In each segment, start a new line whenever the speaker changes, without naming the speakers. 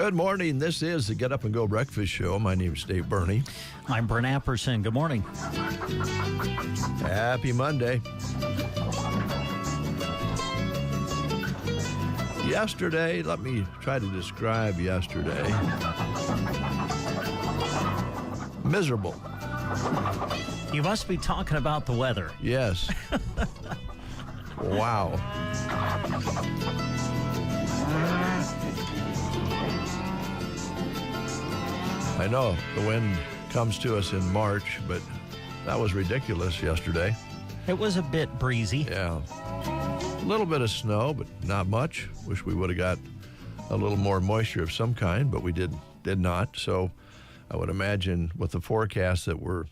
Good morning. This is the Get Up and Go Breakfast Show. My name is Dave Burney.
I'm Brent Apperson. Good morning.
Happy Monday. Yesterday, let me try to describe yesterday. Miserable.
You must be talking about the weather.
Yes. Wow. I know the wind comes to us in March, but that was ridiculous yesterday.
It was a bit breezy.
Yeah. A little bit of snow, but not much. Wish we would have got a little more moisture of some kind, but we did not. So I would imagine with the forecast that we're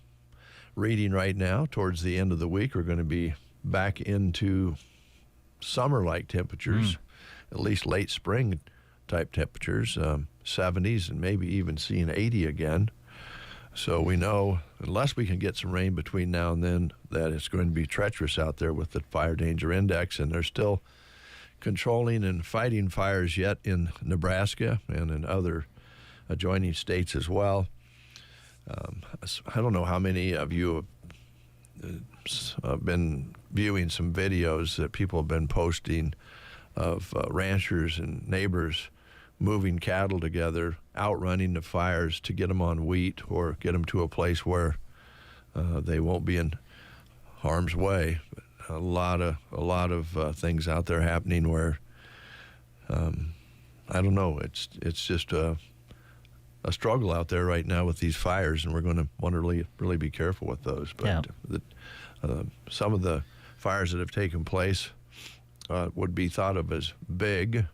reading right now, towards the end of the week, we're going to be back into summer-like temperatures, at least late spring type temperatures, 70s and maybe even seeing 80 again. So we know, unless we can get some rain between now and then, that it's going to be treacherous out there with the fire danger index, and they're still controlling and fighting fires yet in Nebraska and in other adjoining states as well. I don't know how many of you have been viewing some videos that people have been posting of ranchers and neighbors moving cattle together, outrunning the fires to get them on wheat or get them to a place where they won't be in harm's way. But a lot of things out there happening where I don't know. It's just a struggle out there right now with these fires, and we're going to want to really be careful with those. But some of the fires that have taken place would be thought of as big,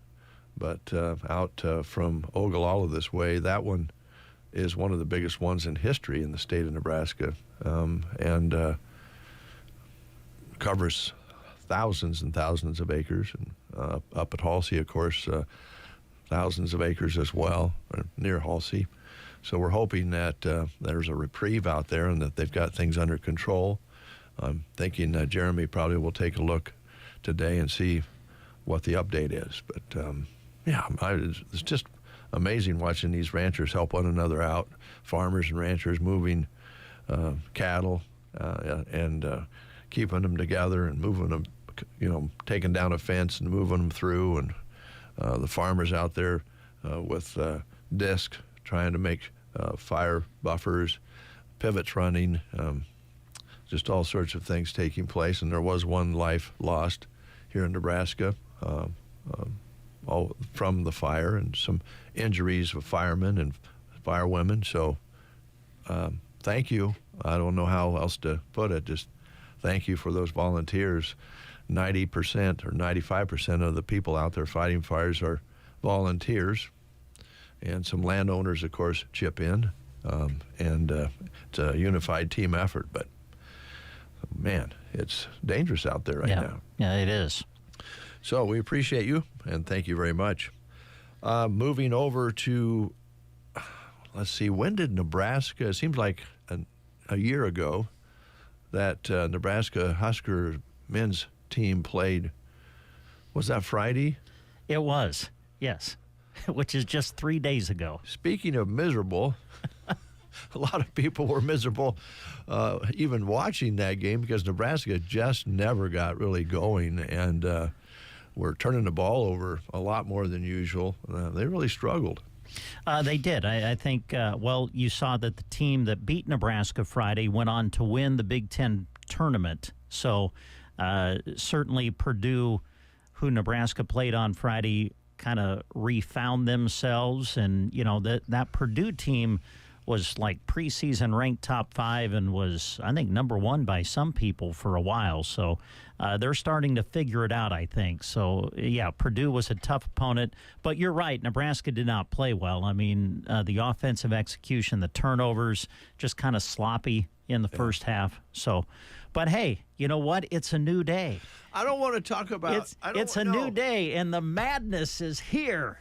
but out from Ogallala this way, that one is one of the biggest ones in history in the state of Nebraska, and covers thousands and thousands of acres. And up at Halsey, of course, thousands of acres as well, near Halsey. So we're hoping that there's a reprieve out there and that they've got things under control. I'm thinking Jeremy probably will take a look today and see what the update is. But it's just amazing watching these ranchers help one another out, farmers and ranchers moving cattle and keeping them together and moving them, taking down a fence and moving them through, and the farmers out there with discs trying to make fire buffers, pivots running, just all sorts of things taking place. And there was one life lost here in Nebraska all from the fire, and some injuries of firemen and firewomen. So thank you. I don't know how else to put it. Just thank you for those volunteers. 90% or 95% of the people out there fighting fires are volunteers, and some landowners, of course, chip in, and it's a unified team effort. But man, it's dangerous out there right now.
Yeah, it is.
So we appreciate you, and thank you very much. Moving over to, let's see, when did Nebraska, it seems like a year ago, that Nebraska Husker men's team played. Was that Friday?
It was, yes, which is just 3 days ago.
Speaking of miserable, a lot of people were miserable even watching that game, because Nebraska just never got really going, and were turning the ball over a lot more than usual. They really struggled.
They did. I think, you saw that the team that beat Nebraska Friday went on to win the Big Ten tournament. So certainly Purdue, who Nebraska played on Friday, kind of refound themselves. And, that Purdue team was like preseason ranked top 5 and was, I think, number 1 by some people for a while. So they're starting to figure it out, I think. So, yeah, Purdue was a tough opponent. But you're right, Nebraska did not play well. I mean, the offensive execution, the turnovers, just kind of sloppy in the first half. So, but hey, you know what? It's a new day.
I don't want to talk about...
It's a new day, and the madness is here.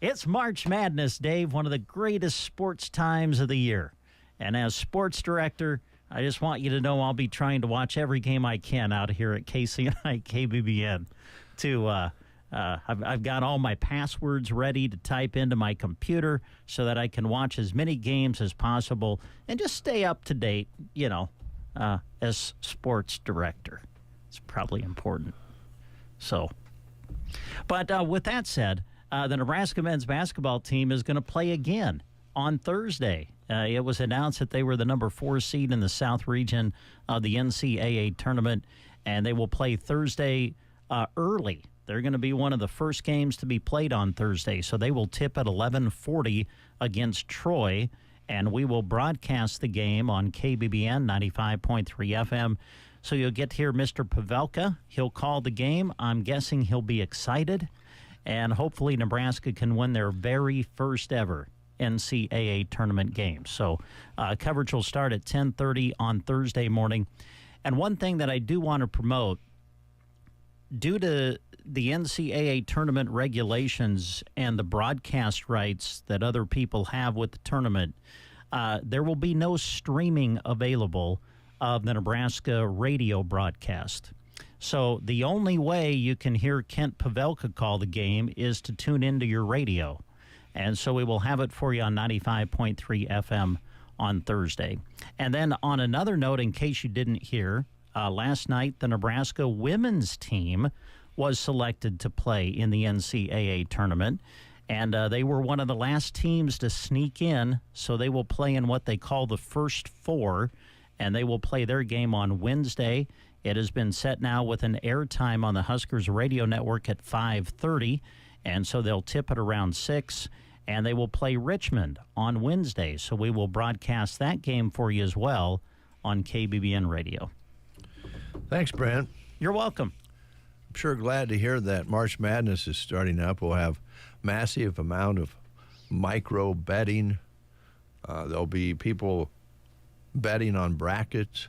It's March Madness, Dave, one of the greatest sports times of the year. And as sports director, I just want you to know I'll be trying to watch every game I can out here at KCNI, KBBN to I've got all my passwords ready to type into my computer so that I can watch as many games as possible and just stay up to date, as sports director. It's probably important. So, but with that said, the Nebraska men's basketball team is going to play again on Thursday. It was announced that they were the number 4 seed in the South region of the NCAA tournament, and they will play Thursday early. They're going to be one of the first games to be played on Thursday, so they will tip at 11:40 against Troy, and we will broadcast the game on KBBN 95.3 FM. So you'll get to hear Mr. Pavelka. He'll call the game. I'm guessing he'll be excited, and hopefully Nebraska can win their very first ever NCAA tournament game. So coverage will start at 10:30 on Thursday morning. And one thing that I do want to promote, due to the NCAA tournament regulations and the broadcast rights that other people have with the tournament, there will be no streaming available of the Nebraska radio broadcast. So the only way you can hear Kent Pavelka call the game is to tune into your radio. And so we will have it for you on 95.3 FM on Thursday. And then on another note, in case you didn't hear, last night the Nebraska women's team was selected to play in the NCAA tournament. And they were one of the last teams to sneak in, so they will play in what they call the first 4, and they will play their game on Wednesday. It has been set now with an airtime on the Huskers radio network at 5:30, and so they'll tip at around 6, and they will play Richmond on Wednesday. So we will broadcast that game for you as well on KBBN radio.
Thanks, Brent.
You're welcome.
I'm sure glad to hear that March Madness is starting up. We'll have massive amount of micro betting. There'll be people betting on brackets.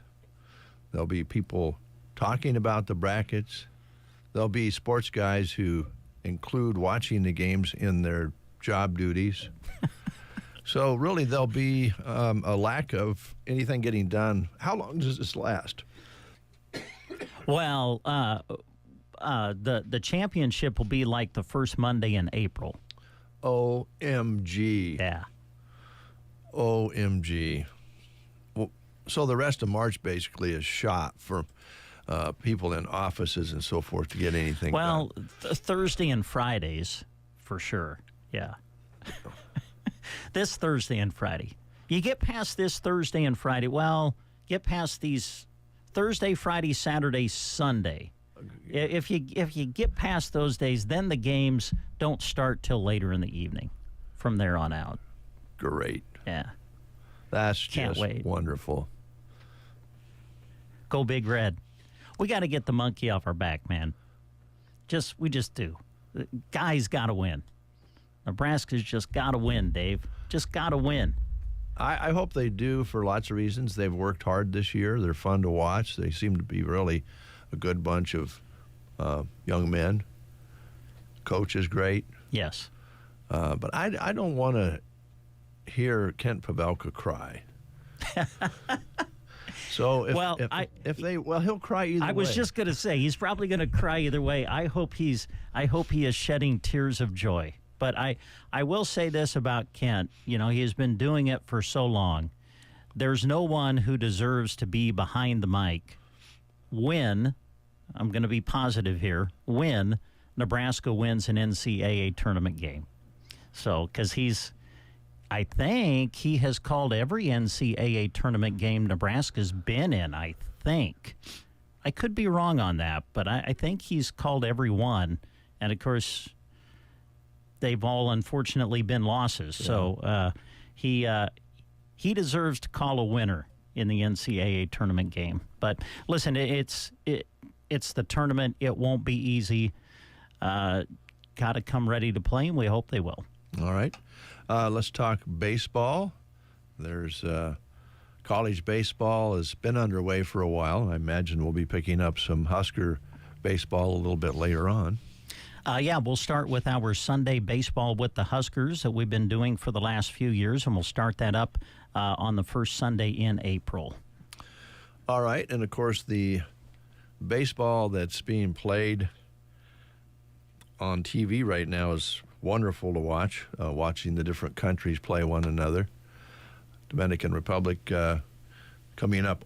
There'll be people talking about the brackets. There'll be sports guys who include watching the games in their job duties. So really there'll be a lack of anything getting done. How long does this last?
Well, the championship will be like the first Monday in April.
OMG.
Yeah.
OMG. Well, so the rest of March basically is shot for people in offices and so forth to get anything done.
Well, Thursday and Fridays, for sure. Yeah. This Thursday and Friday. You get past this Thursday and Friday. Well, get past these Thursday, Friday, Saturday, Sunday. If you get past those days, then the games don't start till later in the evening from there on out.
Great.
Yeah.
That's
Can't
just
wait.
wonderful.
Go Big Red. We got to get the monkey off our back, man. We just do. The guys got to win. Nebraska's just got to win, Dave. Just got to win.
I hope they do for lots of reasons. They've worked hard this year. They're fun to watch. They seem to be really a good bunch of young men. Coach is great.
Yes.
But I don't want to hear Kent Pavelka cry. So if he'll cry either way.
I was just going to say he's probably going to cry either way. I hope he is shedding tears of joy. But I will say this about Kent. You know, he has been doing it for so long. There's no one who deserves to be behind the mic when, I'm going to be positive here, when Nebraska wins an NCAA tournament game. So, because I think he has called every NCAA tournament game Nebraska's been in, I think. I could be wrong on that, but I think he's called every one. And, of course, they've all unfortunately been losses. Yeah. So he deserves to call a winner in the NCAA tournament game. But, listen, it's the tournament. It won't be easy. Got to come ready to play, and we hope they will.
All right. Let's talk baseball. There's college baseball has been underway for a while. I imagine we'll be picking up some Husker baseball a little bit later on.
Yeah, we'll start with our Sunday baseball with the Huskers that we've been doing for the last few years, and we'll start that up on the first Sunday in April.
All right. And, of course, the baseball that's being played on TV right now is wonderful to watch, watching the different countries play one another. Dominican Republic coming up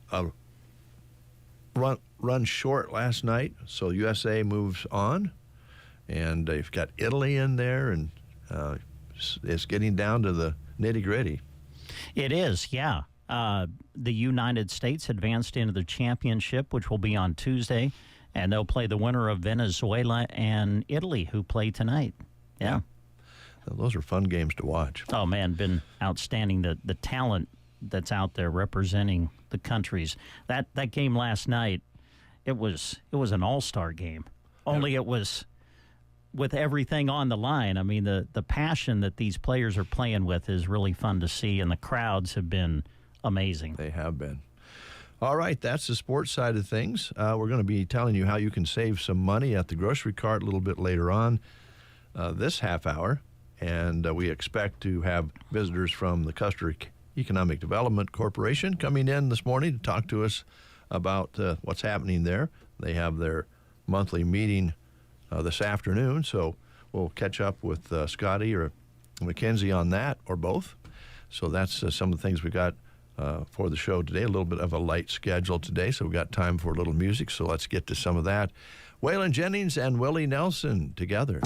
run short last night, so USA moves on, and they've got Italy in there, and it's getting down to the nitty-gritty.
It is, yeah. The United States advanced into the championship, which will be on Tuesday, and they'll play the winner of Venezuela and Italy, who play tonight. Yeah.
Those are fun games to watch.
Oh, man, been outstanding. The talent that's out there representing the countries. That game last night, it was an all-star game. Only it was with everything on the line. I mean, the passion that these players are playing with is really fun to see, and the crowds have been amazing.
They have been. All right, that's the sports side of things. We're going to be telling you how you can save some money at the grocery cart a little bit later on this half hour, and we expect to have visitors from the Custer Economic Development Corporation coming in this morning to talk to us about what's happening there. They have their monthly meeting this afternoon, so we'll catch up with Scotty or Mackenzie on that, or both. So that's some of the things we got for the show today. A little bit of a light schedule today, so we've got time for a little music, so let's get to some of that. Waylon Jennings and Willie Nelson together.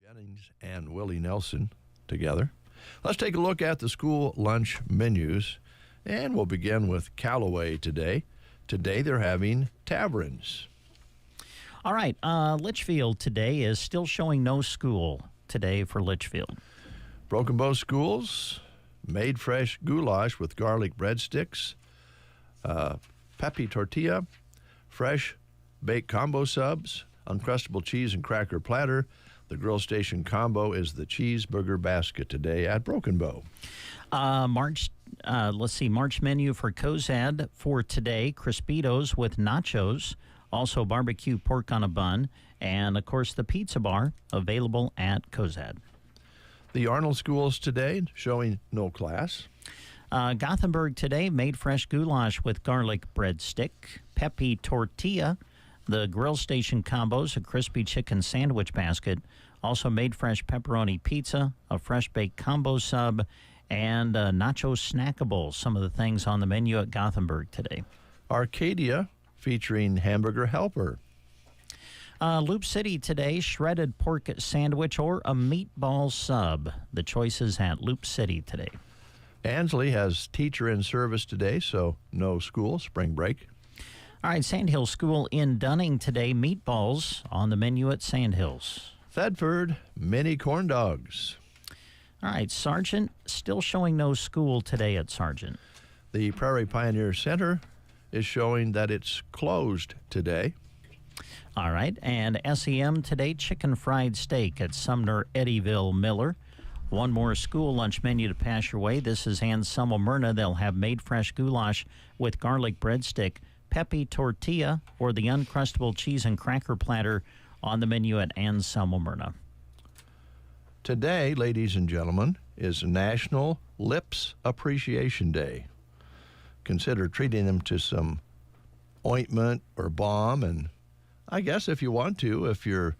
Jennings and Willie Nelson together. Let's take a look at the school lunch menus, and we'll begin with Callaway today. Today they're having taverns.
All right, Litchfield today is still showing no school today for Litchfield.
Broken Bow Schools, made fresh goulash with garlic breadsticks, peppy tortilla, fresh baked combo subs, Uncrustable cheese and cracker platter. The grill station combo is the cheeseburger basket today at Broken Bow.
March menu for Cozad for today, Crispitos with nachos, also barbecue pork on a bun, and, of course, the pizza bar available at Cozad.
The Arnold schools today showing no class.
Gothenburg today, made fresh goulash with garlic breadstick, peppy tortilla, The Grill Station combos, a crispy chicken sandwich basket, also made fresh pepperoni pizza, a fresh baked combo sub, and nacho snackables. Some of the things on the menu at Gothenburg today.
Arcadia featuring Hamburger Helper.
Loop City today, shredded pork sandwich or a meatball sub. The choices at Loop City today.
Ansley has teacher in service today, so no school, spring break.
All right, Sandhills School in Dunning today. Meatballs on the menu at Sandhills.
Thedford, mini corn dogs.
All right, Sargent, still showing no school today at Sargent.
The Prairie Pioneer Center is showing that it's closed today.
All right, and SEM today, chicken fried steak at Sumner Eddyville Miller. One more school lunch menu to pass your way. This is Anselmo Myrna. They'll have made fresh goulash with garlic breadstick, peppy tortilla, or the Uncrustable cheese and cracker platter on the menu at Anselmo Myrna.
Today, ladies and gentlemen, is National Lips Appreciation Day. Consider treating them to some ointment or balm, and I guess if you want to, if you're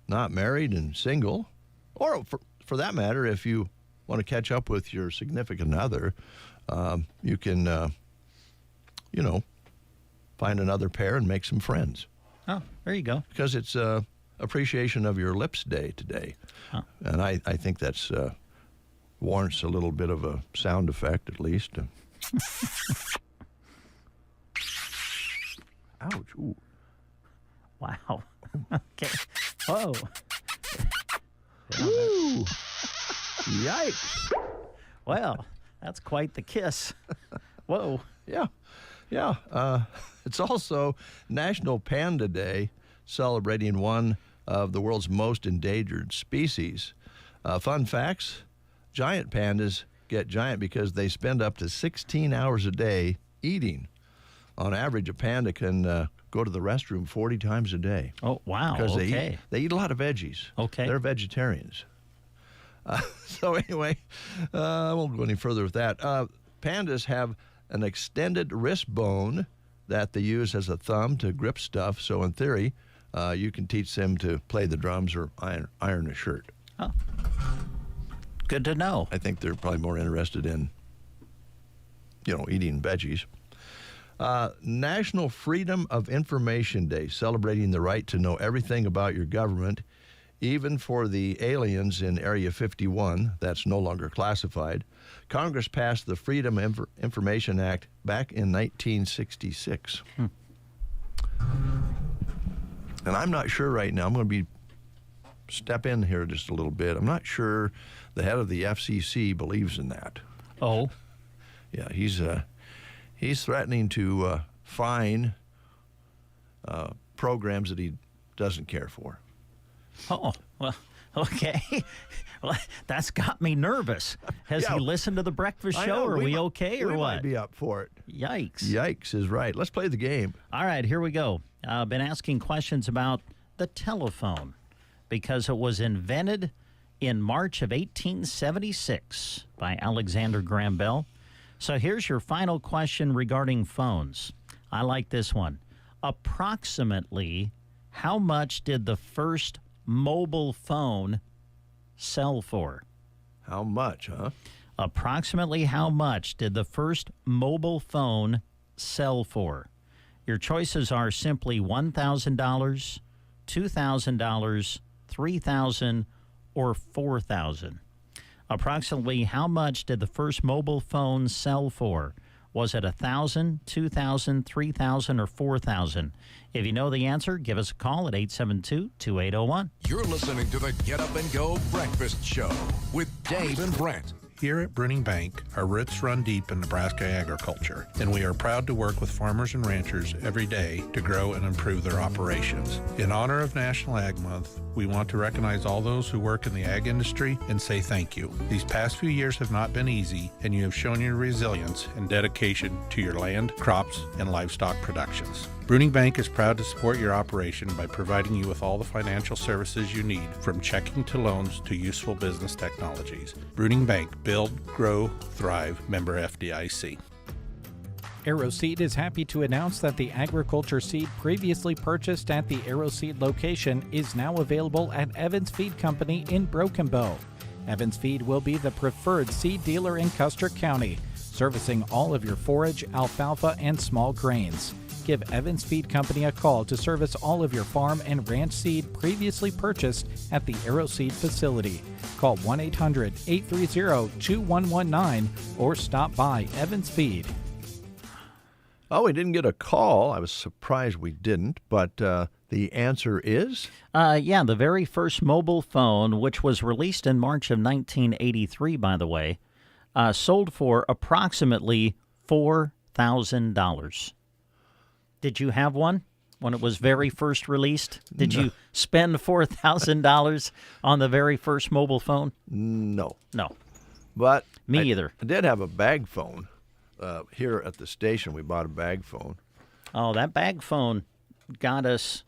not married and single, or for that matter, if you want to catch up with your significant other, you can, find another pair and make some friends.
Oh, there you go.
Because it's Appreciation of Your Lips Day today.
Oh.
And I think that's warrants a little bit of a sound effect, at least. Ouch. Ooh.
Wow. Okay. Whoa.
Woo! Yikes.
Well, that's quite the kiss. Whoa.
Yeah. It's also National Panda Day, celebrating one of the world's most endangered species. Fun facts, giant pandas get giant because they spend up to 16 hours a day eating. On average, a panda can go to the restroom 40 times a day.
Oh, wow.
Because
Okay.
they eat a lot of veggies.
Okay.
They're vegetarians. So anyway, I won't go any further with that. Pandas have an extended wrist bone that they use as a thumb to grip stuff. So in theory, you can teach them to play the drums or iron a shirt.
Oh. Good to know.
I think they're probably more interested in, eating veggies. National Freedom of Information Day, celebrating the right to know everything about your government, even for the aliens in Area 51, that's no longer classified. Congress passed the Freedom of Information Act back in 1966. And I'm not sure right now, I'm going to step in here just a little bit. I'm not sure the head of the FCC believes in that.
Oh.
Yeah, he's threatening to fine programs that he doesn't care for.
Oh, well, okay. Well, that's got me nervous. Has he listened to the breakfast show? Are we okay or
we
what?
Might be up for it.
Yikes.
Yikes is right. Let's play the game.
All right, here we go. I've been asking questions about the telephone because it was invented in March of 1876 by Alexander Graham Bell. So here's your final question regarding phones. I like this one. Approximately how much did the first mobile phone sell for?
How much, huh?
Approximately how much did the first mobile phone sell for? Your choices are simply $1,000, $2,000, $3,000, or $4,000. Approximately how much did the first mobile phone sell for? Was it $1,000, $2,000, $3,000, or $4,000? If you know the answer, give us a call at 872-2801.
You're listening to the Get Up and Go Breakfast Show with Dave and Brent.
Here at Bruning Bank, our roots run deep in Nebraska agriculture, and we are proud to work with farmers and ranchers every day to grow and improve their operations. In honor of National Ag Month, we want to recognize all those who work in the ag industry and say thank you. These past few years have not been easy, and you have shown your resilience and dedication to your land, crops, and livestock productions. Bruning Bank is proud to support your operation by providing you with all the financial services you need, from checking to loans to useful business technologies. Bruning Bank, build, grow, thrive, member FDIC.
AeroSeed is happy to announce that the agriculture seed previously purchased at the AeroSeed location is now available at Evans Feed Company in Broken Bow. Evans Feed will be the preferred seed dealer in Custer County, servicing all of your forage, alfalfa, and small grains. Give Evans Feed Company a call to service all of your farm and ranch seed previously purchased at the AeroSeed facility. Call 1-800-830-2119 or stop by Evans Feed.
Oh, we didn't get a call. I was surprised we didn't, but the answer is?
Yeah, the very first mobile phone, which was released in March of 1983, by the way, sold for approximately $4,000. Did you have one when it was very first released? Did you spend $4,000 on the very first mobile phone?
No.
No.
But
Me either.
I did have a bag phone. Here at the station, we bought a bag phone.
Oh, that bag phone got us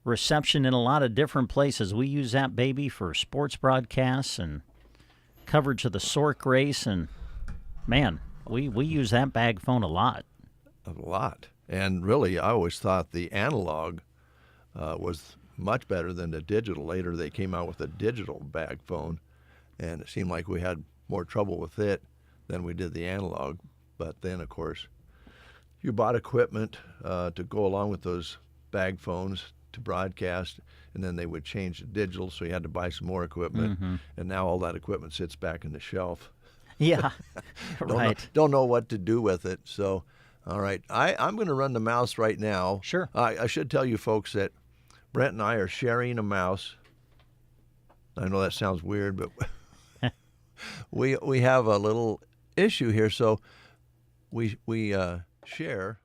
reception in a lot of different places. We use that baby for sports broadcasts and coverage of the Sork race. And, man, we use that bag phone a lot.
A lot. And really, I always thought the analog was much better than the digital. Later, they came out with a digital bag phone, and it seemed like we had more trouble with it than we did the analog. But then, of course, you bought equipment to go along with those bag phones to broadcast, and then they would change to digital, so you had to buy some more equipment.
Mm-hmm.
And now all that equipment sits back in the shelf.
Yeah, right.
Don't know what to do with it. So, all right, I'm going to run the mouse right now.
Sure.
I should tell you folks that Brent and I are sharing a mouse. I know that sounds weird, but we have a little issue here, so we share.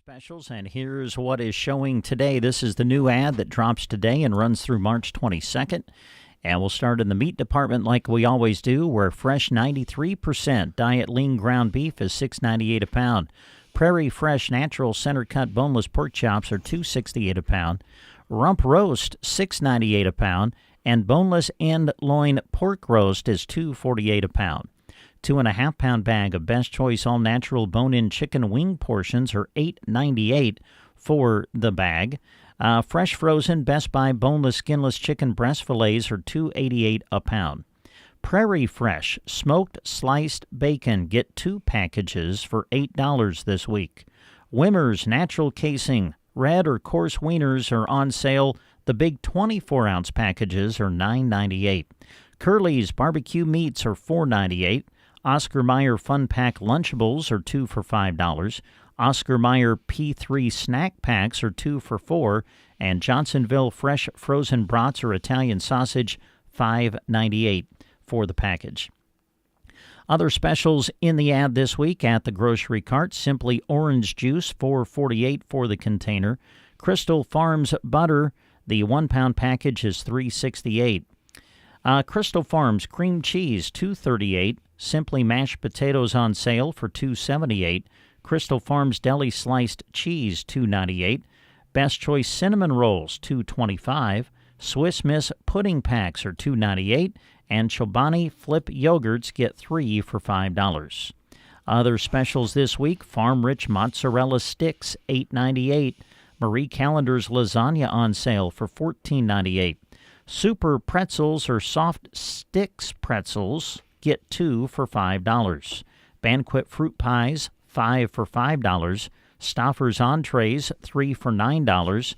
Specials, and here's what is showing today. This is the new ad that drops today and runs through March 22nd. And we'll start in the meat department like we always do, where fresh 93% diet lean ground beef is $6.98 a pound. Prairie Fresh Natural Center Cut Boneless Pork Chops are $2.68 a pound. Rump Roast $6.98 a pound. And Boneless End Loin Pork Roast is $2.48 a pound. 2.5 pound bag of Best Choice All Natural Bone-In Chicken Wing portions are $8.98 for the bag. Fresh frozen Best Buy boneless skinless chicken breast fillets are $2.88 a pound. Prairie Fresh smoked sliced bacon, get 2 packages for $8 this week. Wimmer's natural casing red or coarse wieners are on sale. The big 24-ounce packages are $9.98. Curly's barbecue meats are $4.98. Oscar Mayer Fun Pack Lunchables are 2 for $5. Oscar Mayer P3 Snack Packs are 2 for $4. And Johnsonville Fresh Frozen Brats or Italian Sausage, $5.98 for the package. Other specials in the ad this week at the grocery cart: Simply Orange Juice, $4.48 for the container. Crystal Farms Butter, the 1 pound package is $3.68. Crystal Farms Cream Cheese, $2.38. Simply Mashed Potatoes on sale for $2.78. Crystal Farms Deli Sliced Cheese, $2.98. Best Choice Cinnamon Rolls, $2.25. Swiss Miss Pudding Packs are $2.98. And Chobani Flip Yogurts get 3 for $5. Other specials this week: Farm Rich Mozzarella Sticks, $8.98. Marie Callender's Lasagna on sale for $14.98. Super Pretzels or Soft Sticks Pretzels, get 2 for $5. Banquet Fruit Pies, 5 for $5. Stauffer's Entrees, 3 for $9.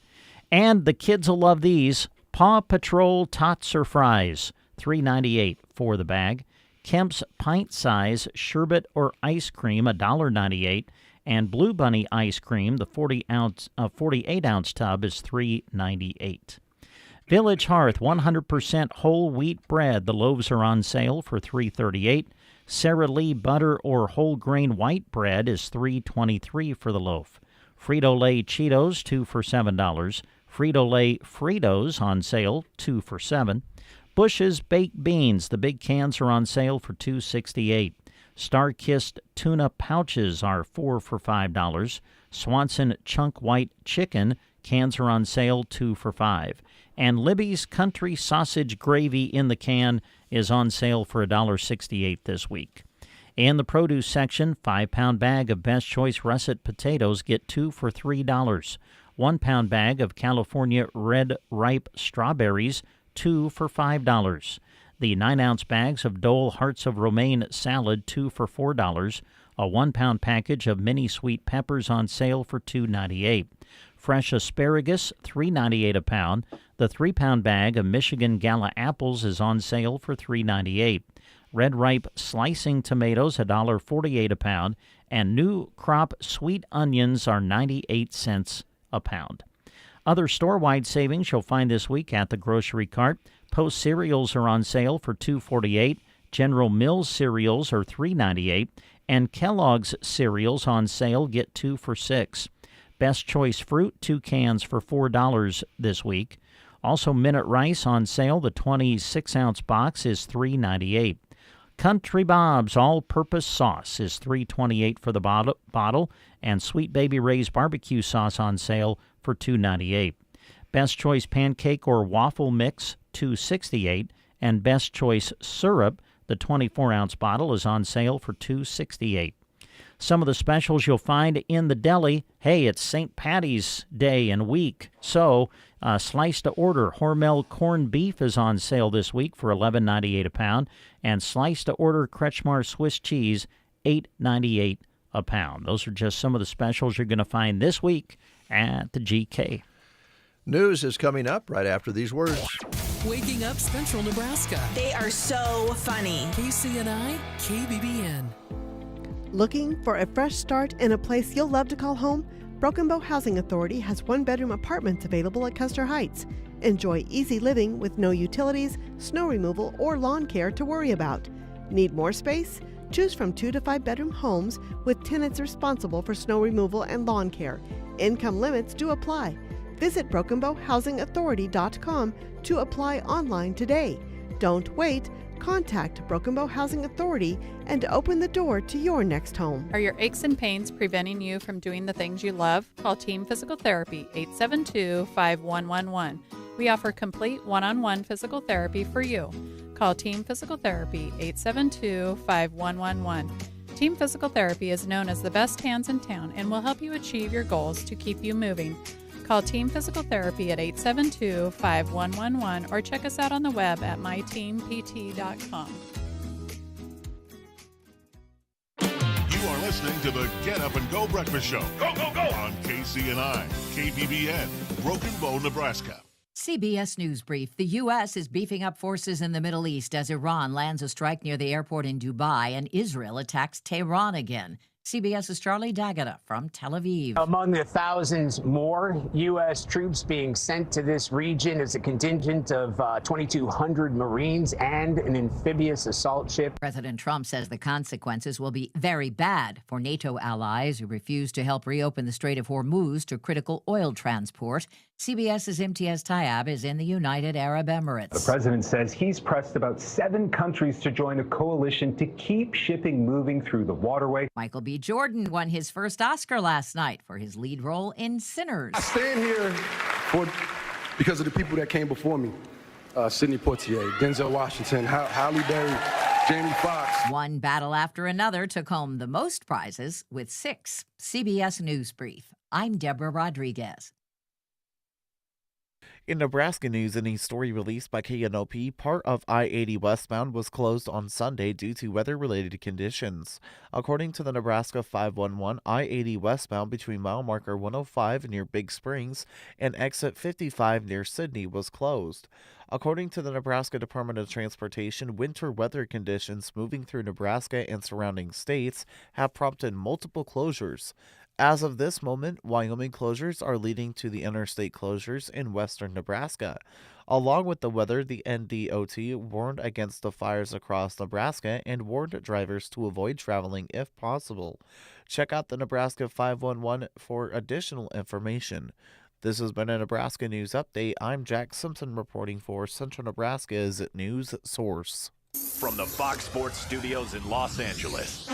And the kids will love these: Paw Patrol Tots or Fries, $3.98 for the bag. Kemp's Pint Size Sherbet or Ice Cream, $1.98. And Blue Bunny Ice Cream, the 48-ounce tub, is $3.98. Village Hearth 100% whole wheat bread. The loaves are on sale for $3.38. Sara Lee butter or whole grain white bread is $3.23 for the loaf. Frito-Lay Cheetos, 2 for $7. Frito-Lay Fritos on sale, 2 for $7. Bush's Baked Beans, the big cans are on sale for $2.68. Star-Kissed Tuna Pouches are 4 for $5. Swanson Chunk White Chicken cans are on sale, 2 for $5. And Libby's Country Sausage Gravy in the can is on sale for $1.68 this week. In the produce section, 5-pound bag of Best Choice Russet potatoes get 2 for $3. 1 pound bag of California Red Ripe strawberries, 2 for $5. The 9-ounce bags of Dole Hearts of Romaine salad, 2 for $4. A 1 pound package of mini sweet peppers on sale for $2.98. Fresh asparagus, $3.98 a pound. The 3-pound bag of Michigan Gala apples is on sale for $3.98. Red Ripe slicing tomatoes, $1.48 a pound. And new crop sweet onions are 98 cents a pound. Other store-wide savings you'll find this week at the grocery cart: Post cereals are on sale for $2.48. General Mills cereals are $3.98. And Kellogg's cereals on sale, get 2 for $6. Best Choice Fruit, 2 cans for $4 this week. Also, Minute Rice on sale. The 26-ounce box is $3.98. Country Bob's all-purpose sauce is $3.28 for the bottle. And Sweet Baby Ray's barbecue sauce on sale for $2.98. Best Choice Pancake or Waffle Mix, $2.68. And Best Choice Syrup, the 24-ounce bottle, is on sale for $2.68. Some of the specials you'll find in the deli: hey, it's St. Patty's Day and week, so sliced to order Hormel corned beef is on sale this week for $11.98 a pound, and sliced to order Kretschmar Swiss cheese, $8.98 a pound. Those are just some of the specials you're going to find this week at the GK.
News is coming up right after these words.
Waking up Central Nebraska.
They are so funny.
KCNI, KBBN.
Looking for a fresh start in a place you'll love to call home? Broken Bow Housing Authority has 1-bedroom apartments available at Custer Heights. Enjoy easy living with no utilities, snow removal, or lawn care to worry about. Need more space? Choose from 2 to 5 bedroom homes with tenants responsible for snow removal and lawn care. Income limits do apply. Visit BrokenBowHousingAuthority.com to apply online today. Don't wait. Contact Broken Bow Housing Authority and open the door to your next home.
Are your aches and pains preventing you from doing the things you love? Call Team Physical Therapy 872-5111. We offer complete one-on-one physical therapy for you. Call Team Physical Therapy 872-5111. Team Physical Therapy is known as the best hands in town and will help you achieve your goals to keep you moving. Call Team Physical Therapy at 872-5111 or check us out on the web at myteampt.com.
You are listening to the Get Up and Go Breakfast Show. Go, go, go! On KCNI, KBBN, Broken Bow, Nebraska.
CBS News Brief. The U.S. is beefing up forces in the Middle East as Iran lands a strike near the airport in Dubai and Israel attacks Tehran again. CBS's Charlie D'Agata from Tel Aviv.
Among the thousands more U.S. troops being sent to this region is a contingent of 2,200 Marines and an amphibious assault ship.
President Trump says the consequences will be very bad for NATO allies who refuse to help reopen the Strait of Hormuz to critical oil transport. CBS's Imtiaz Tayyab is in the United Arab Emirates.
The president says he's pressed about 7 countries to join a coalition to keep shipping moving through the waterway.
Michael B. Jordan won his first Oscar last night for his lead role in Sinners.
I stand here because of the people that came before me. Sidney Poitier, Denzel Washington, Halle Berry, Jamie Foxx.
One battle after another took home the most prizes with 6. CBS News Brief. I'm Deborah Rodriguez.
In Nebraska news, in a story released by KNOP, part of I-80 westbound was closed on Sunday due to weather-related conditions. According to the Nebraska 511, I-80 westbound between mile marker 105 near Big Springs and exit 55 near Sidney was closed. According to the Nebraska Department of Transportation, winter weather conditions moving through Nebraska and surrounding states have prompted multiple closures. As of this moment, Wyoming closures are leading to the interstate closures in western Nebraska. Along with the weather, the NDOT warned against the fires across Nebraska and warned drivers to avoid traveling if possible. Check out the Nebraska 511 for additional information. This has been a Nebraska News Update. I'm Jack Simpson reporting for Central Nebraska's News Source.
From the Fox Sports Studios in Los Angeles,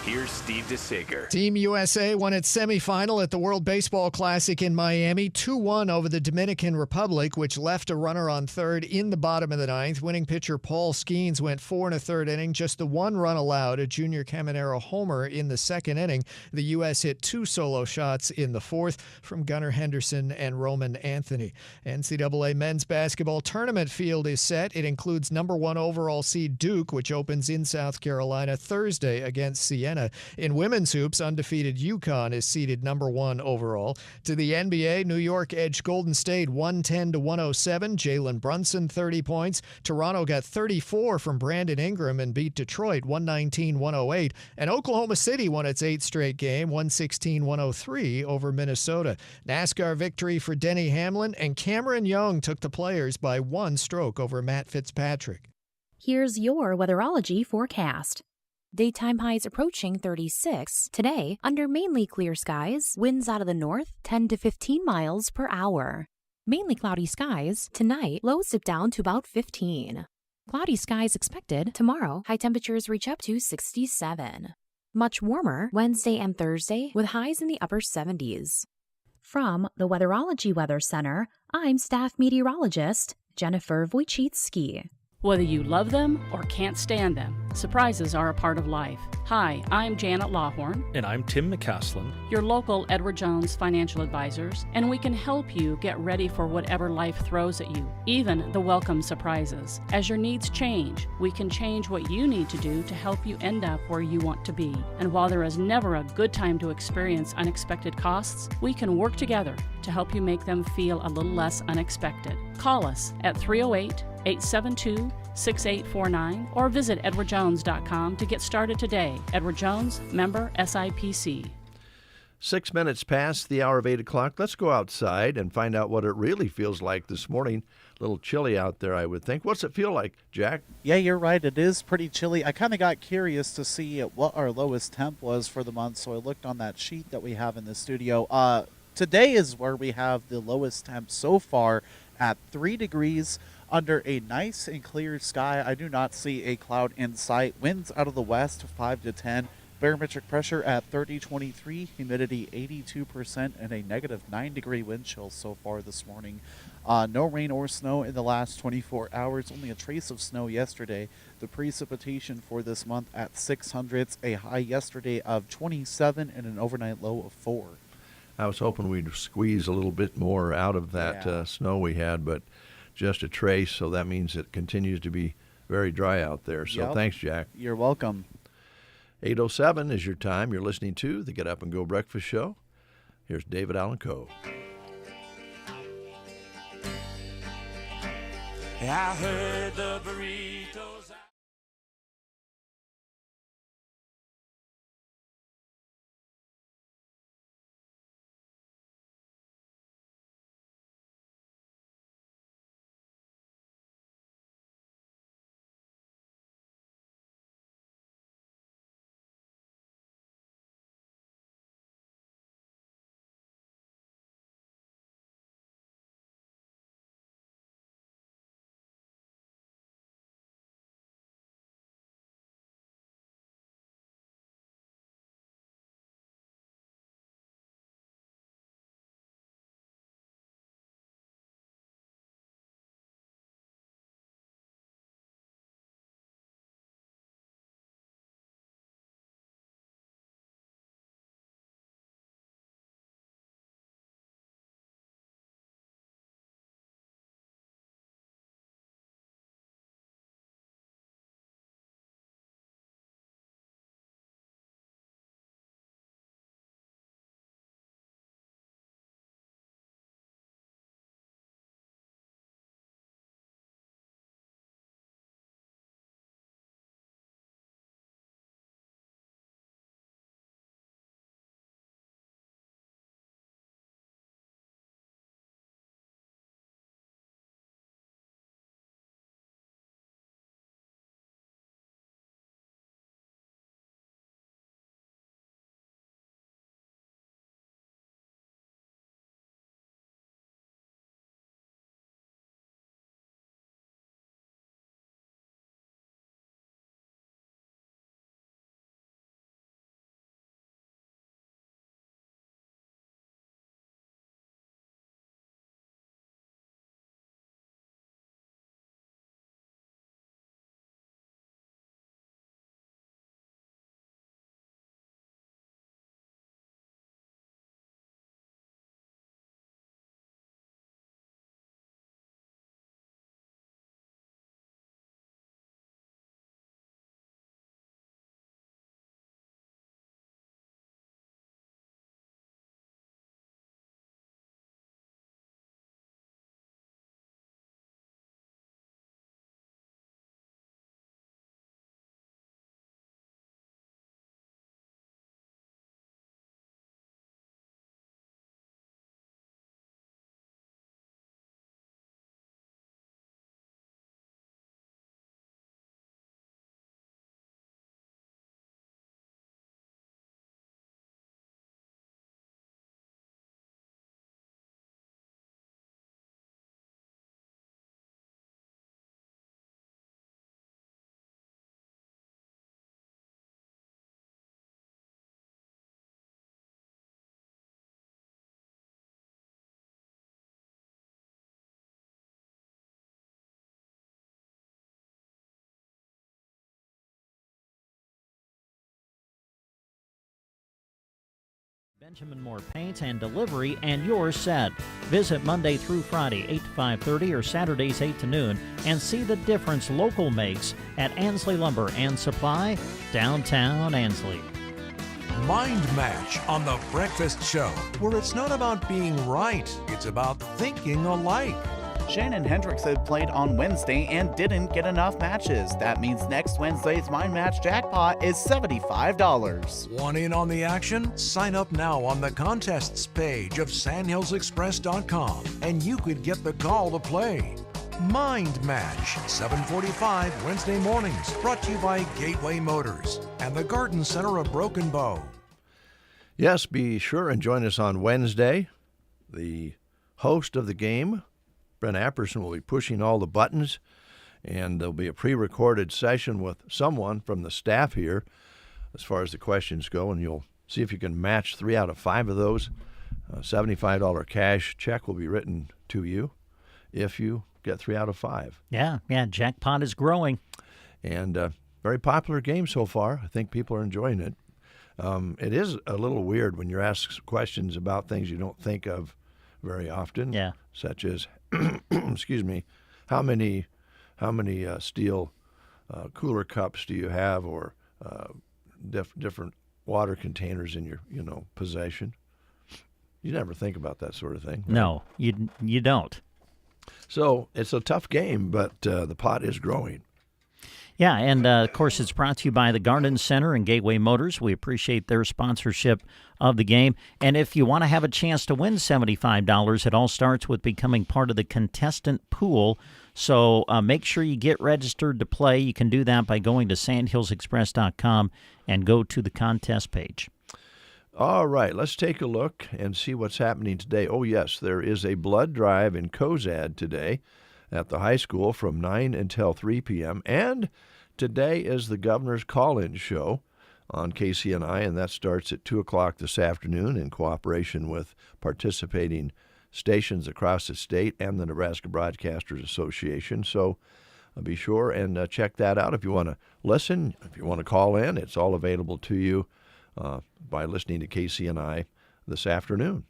here's Steve DeSager.
Team USA won its semifinal at the World Baseball Classic in Miami, 2-1 over the Dominican Republic, which left a runner on third in the bottom of the ninth. Winning pitcher Paul Skeens went 4 1/3 inning, just the 1 run allowed, a Junior Caminero homer in the second inning. The U.S. hit 2 solo shots in the fourth from Gunnar Henderson and Roman Anthony. NCAA men's basketball tournament field is set. It includes number 1 overall seed Duke, which opens in South Carolina Thursday against Siena. In women's hoops, undefeated UConn is seeded number 1 overall. To the NBA, New York edged Golden State 110-107. Jalen Brunson, 30 points. Toronto got 34 from Brandon Ingram and beat Detroit 119-108. And Oklahoma City won its 8th straight game, 116-103 over Minnesota. NASCAR victory for Denny Hamlin, and Cameron Young took the Players by 1 stroke over Matt Fitzpatrick.
Here's your weatherology forecast. Daytime highs approaching 36. Today, under mainly clear skies, winds out of the north 10 to 15 miles per hour. Mainly cloudy skies. Tonight, lows dip down to about 15. Cloudy skies expected. Tomorrow, high temperatures reach up to 67. Much warmer Wednesday and Thursday with highs in the upper 70s. From the Weatherology Weather Center, I'm staff meteorologist Jennifer Wojcicki.
Whether you love them or can't stand them, surprises are a part of life. Hi, I'm Janet Lawhorn.
And I'm Tim McCaslin.
Your local Edward Jones financial advisors, and we can help you get ready for whatever life throws at you, even the welcome surprises. As your needs change, we can change what you need to do to help you end up where you want to be. And while there is never a good time to experience unexpected costs, we can work together to help you make them feel a little less unexpected. Call us at 308-872-6849 or visit edwardjones.com to get started today. Edward Jones, member SIPC.
6 minutes past the hour of 8 o'clock. Let's go outside and find out what it really feels like this morning. little chilly out there, I would think. What's it feel like, Jack?
Yeah, you're right. It is pretty chilly. I kind of got curious to see what our lowest temp was for the month, so I looked on that sheet that we have in the studio. Today is where we have the lowest temp so far at 3 degrees under a nice and clear sky. I do not see a cloud in sight. Winds out of the west 5 to 10. Barometric pressure at 30.23, humidity 82%, and a negative 9-degree wind chill so far this morning. No rain or snow in the last 24 hours, only a trace of snow yesterday. The precipitation for this month at 600s, a high yesterday of 27 and an overnight low of 4.
I was hoping we'd squeeze a little bit more out of that snow we had, but just a trace, so that means it continues to be very dry out there. So Thanks, Jack.
You're welcome.
8:07 is your time. You're listening to the Get Up and Go Breakfast Show. Here's David Allen Coe.
I heard the burritos.
Benjamin Moore Paint and Delivery, and you're set. Visit Monday through Friday, 8 to 5:30 or Saturdays, 8 to noon, and see the difference local makes at Ansley Lumber and Supply, downtown Ansley.
Mind Match on The Breakfast Show, where it's not about being right, it's about thinking alike.
Shannon Hendrickson played on Wednesday and didn't get enough matches. That means next Wednesday's Mind Match jackpot is $75.
Want in on the action? Sign up now on the contests page of sandhillsexpress.com and you could get the call to play. Mind Match, 7:45 Wednesday mornings, brought to you by Gateway Motors and the Garden Center of Broken Bow.
Yes, be sure and join us on Wednesday. The host of the game, Brent Apperson, will be pushing all the buttons, and there'll be a pre-recorded session with someone from the staff here as far as the questions go, and you'll see if you can match 3 out of 5 of those. A $75 cash check will be written to you if you get 3 out of 5.
Yeah, jackpot is growing.
And very popular game so far. I think people are enjoying it. It is a little weird when you're asked questions about things you don't think of very often, such as, excuse me, how many steel cooler cups do you have, or different water containers in your possession. You never think about that sort of thing. Right?
No, you don't.
So it's a tough game, but the pot is growing.
Yeah, and of course it's brought to you by the Garden Center and Gateway Motors. We appreciate their sponsorship of the game. And if you want to have a chance to win $75, it all starts with becoming part of the contestant pool. So make sure you get registered to play. You can do that by going to sandhillsexpress.com and go to the contest page.
All right, let's take a look and see what's happening today. Oh, yes, there is a blood drive in Cozad today at the high school from 9 until 3 p.m. And today is the Governor's Call-In Show on KCNI, and that starts at 2 o'clock this afternoon in cooperation with participating stations across the state and the Nebraska Broadcasters Association. So be sure and check that out if you want to listen. If you want to call in, it's all available to you by listening to KCNI this afternoon.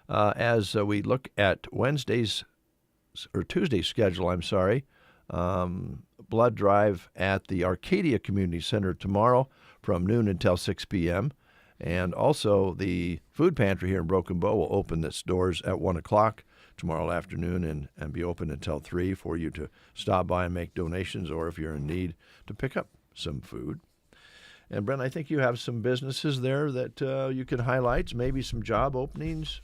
As we look at Tuesday's schedule, blood drive at the Arcadia Community Center tomorrow from noon until 6 p.m. And also the food pantry here in Broken Bow will open its doors at 1 o'clock tomorrow afternoon and be open until 3 for you to stop by and make donations, or if you're in need, to pick up some food. And, Brent, I think you have some businesses there that you can highlight, maybe some job openings.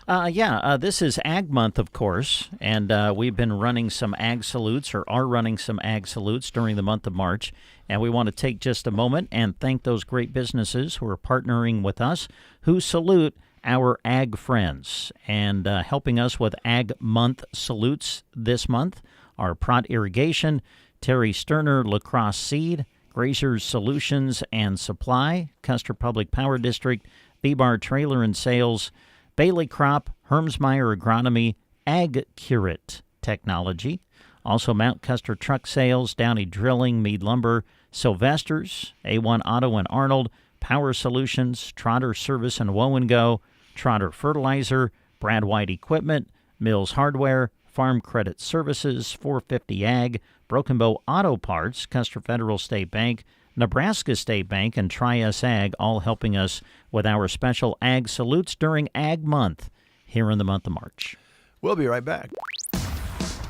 This is Ag Month, of course, and we've been running some Ag Salutes, or are running some Ag Salutes during the month of March. And we want to take just a moment and thank those great businesses who are partnering with us, who salute our ag friends. And helping us with Ag Month Salutes this month are Prot Irrigation, Terry Sterner, La Crosse Seed, Grazers Solutions and Supply, Custer Public Power District, B-Bar Trailer and Sales, Bailey Crop, Hermsmeyer Agronomy, Ag Curate Technology, also Mount Custer Truck Sales, Downey Drilling, Mead Lumber, Sylvester's, A1 Auto and Arnold, Power Solutions, Trotter Service and Woe & Go, Trotter Fertilizer, Brad White Equipment, Mills Hardware, Farm Credit Services, 450 Ag, Broken Bow Auto Parts, Custer Federal State Bank, Nebraska State Bank, and Tri-S Ag, all helping us with our special Ag Salutes during Ag Month here in the month of March.
We'll be right back.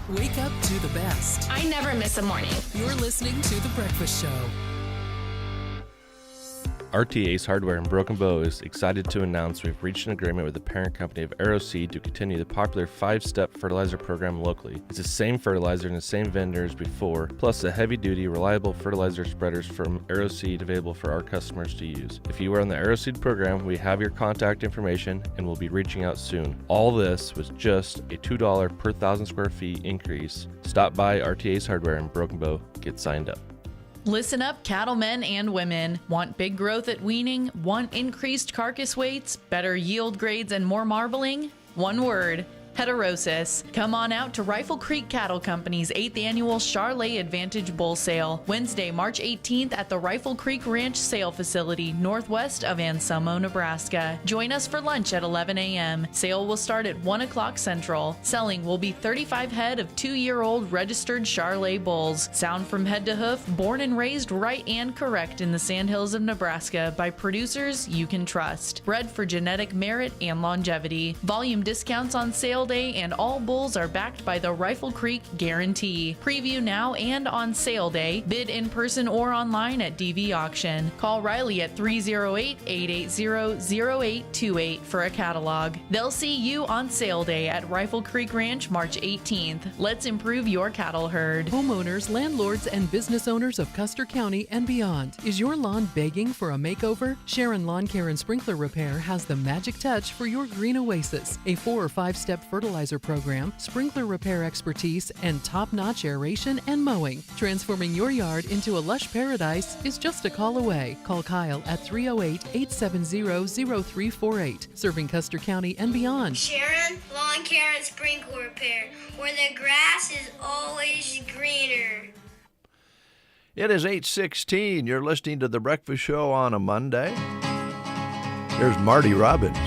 Wake up to the best.
I never miss a morning.
You're listening to The Breakfast Show.
RTA's Hardware in Broken Bow is excited to announce we've reached an agreement with the parent company of AeroSeed to continue the popular 5-step fertilizer program locally. It's the same fertilizer and the same vendor as before, plus the heavy-duty, reliable fertilizer spreaders from AeroSeed available for our customers to use. If you are on the AeroSeed program, we have your contact information and will be reaching out soon. All this was just a $2 per 1,000 square feet increase. Stop by RTA's Hardware in Broken Bow. Get signed up.
Listen up, cattlemen and women. Want big growth at weaning? Want increased carcass weights, better yield grades, and more marbling? One word: heterosis. Come on out to Rifle Creek Cattle Company's 8th annual Charlet Advantage Bull Sale, Wednesday, March 18th at the Rifle Creek Ranch Sale Facility, northwest of Anselmo, Nebraska. Join us for lunch at 11 a.m. Sale will start at 1 o'clock Central. Selling will be 35 head of 2-year-old registered Charlet bulls, sound from head to hoof, born and raised right and correct in the Sandhills of Nebraska by producers you can trust. Bred for genetic merit and longevity. Volume discounts on sale sale day, and all bulls are backed by the Rifle Creek Guarantee. Preview now and on sale day. Bid in person or online at DV Auction. Call Riley at 308-880-0828 for a catalog. They'll see you on sale day at Rifle Creek Ranch March 18th. Let's improve your cattle herd.
Homeowners, landlords, and business owners of Custer County and beyond. Is your lawn begging for a makeover? Sharon Lawn Care and Sprinkler Repair has the magic touch for your green oasis. A 4 or 5-step fertilizer program, sprinkler repair expertise, and top-notch aeration and mowing. Transforming your yard into a lush paradise is just a call away. Call Kyle at 308-870-0348. Serving Custer County and beyond.
Sharon Lawn Care and Sprinkler Repair, where the grass is always greener.
It is 8:16. You're listening to The Breakfast Show on a Monday. Here's Marty Robbins.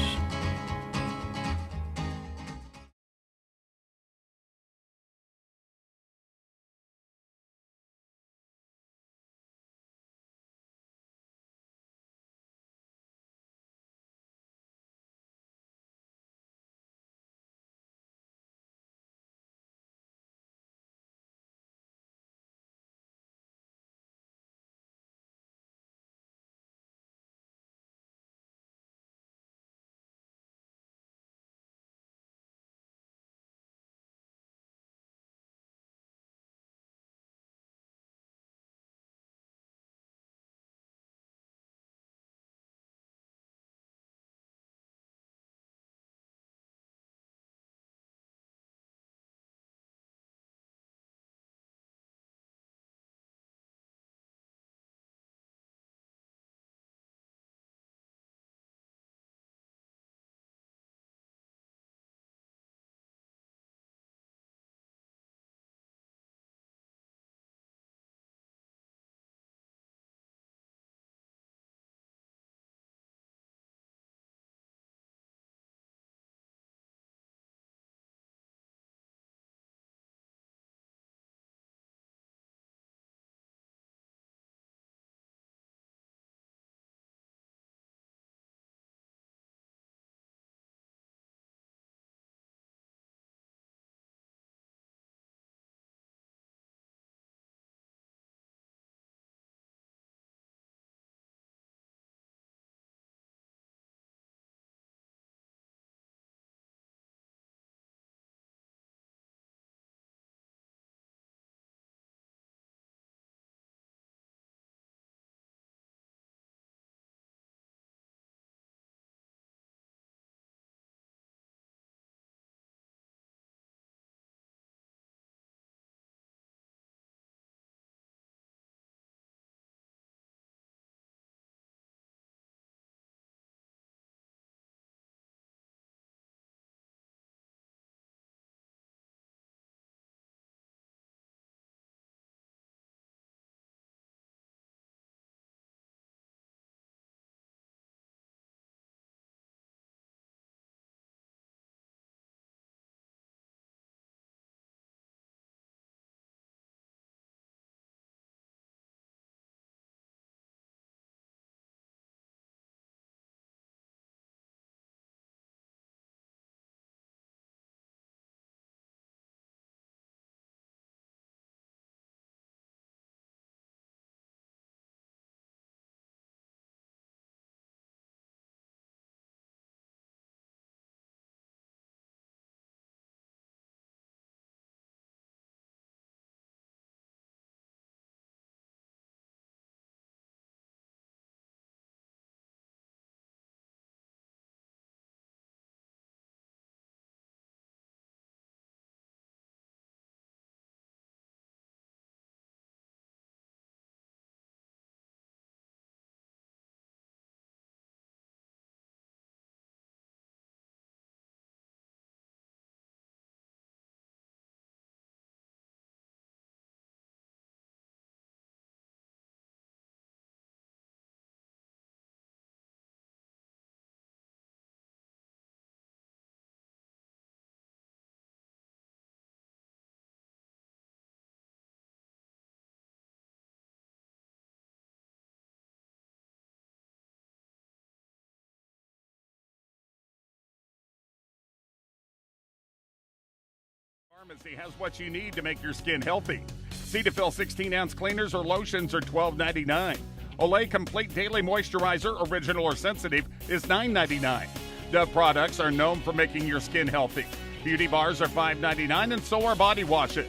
Pharmacy has what you need to make your skin healty. Cetaphil 16-ounce cleaners or lotions are $12.99. Olay Complete Daily Moisturizer, Original or Sensitive, is $9.99. Dove products are known for making your skin healthy. Beauty bars are $5.99 and so are body washes.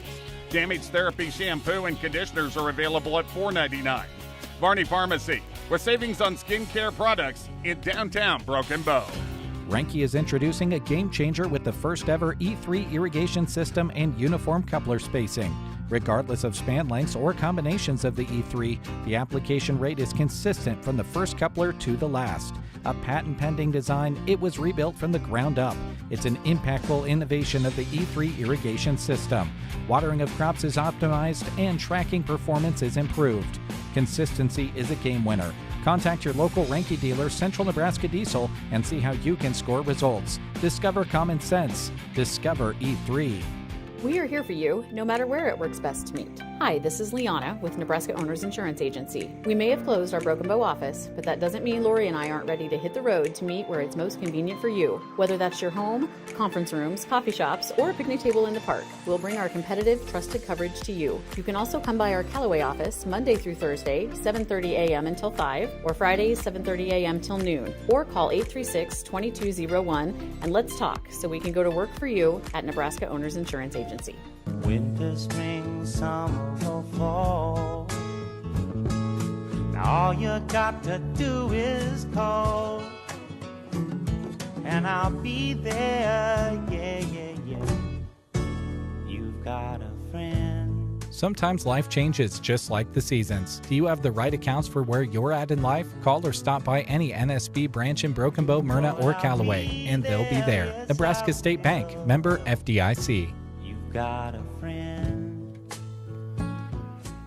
Damage Therapy shampoo and conditioners are available at $4.99. Varney Pharmacy, with savings on skincare products in downtown Broken Bow.
Renke is introducing a game changer with the first ever E3 irrigation system and uniform coupler spacing. Regardless of span lengths or combinations of the E3, the application rate is consistent from the first coupler to the last. A patent-pending design, it was rebuilt from the ground up. It's an impactful innovation of the E3 irrigation system. Watering of crops is optimized and tracking performance is improved. Consistency is a game winner. Contact your local Renke dealer, Central Nebraska Diesel, and see how you can score results. Discover common sense. Discover E3.
We are here for you, no matter where it works best to meet. Hi, this is Liana with Nebraska Owners Insurance Agency. We may have closed our Broken Bow office, but that doesn't mean Lori and I aren't ready to hit the road to meet where it's most convenient for you. Whether that's your home, conference rooms, coffee shops, or a picnic table in the park, we'll bring our competitive, trusted coverage to you. You can also come by our Callaway office Monday through Thursday, 7:30 a.m. until 5, or Fridays, 7:30 a.m. till noon, or call 836-2201 and let's talk so we can go to work for you at Nebraska Owners Insurance Agency.
Winter, spring, summer, or fall. Now all you got to do is call, and I'll be there. Yeah, yeah, yeah. You've got a friend.
Sometimes life changes just like the seasons. Do you have the right accounts for where you're at in life? Call or stop by any NSB branch in Broken Bow, Myrna, or Callaway, and they'll be there. Nebraska State Bank, member FDIC.
Got a friend.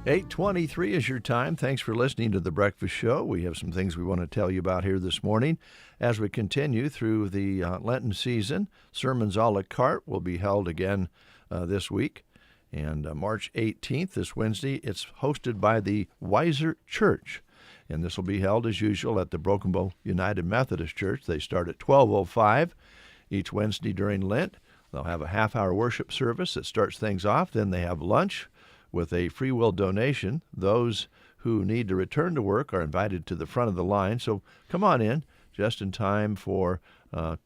8:23 is your time. Thanks for listening to The Breakfast Show. We have some things we want to tell you about here this morning. As we continue through the Lenten season, Sermons a la carte will be held again this week. And March 18th, this Wednesday, it's hosted by the Weiser Church. And this will be held, as usual, at the Broken Bow United Methodist Church. They start at 12:05 each Wednesday during Lent. They'll have a half-hour worship service that starts things off. Then they have lunch with a free will donation. Those who need to return to work are invited to the front of the line. So come on in just in time for a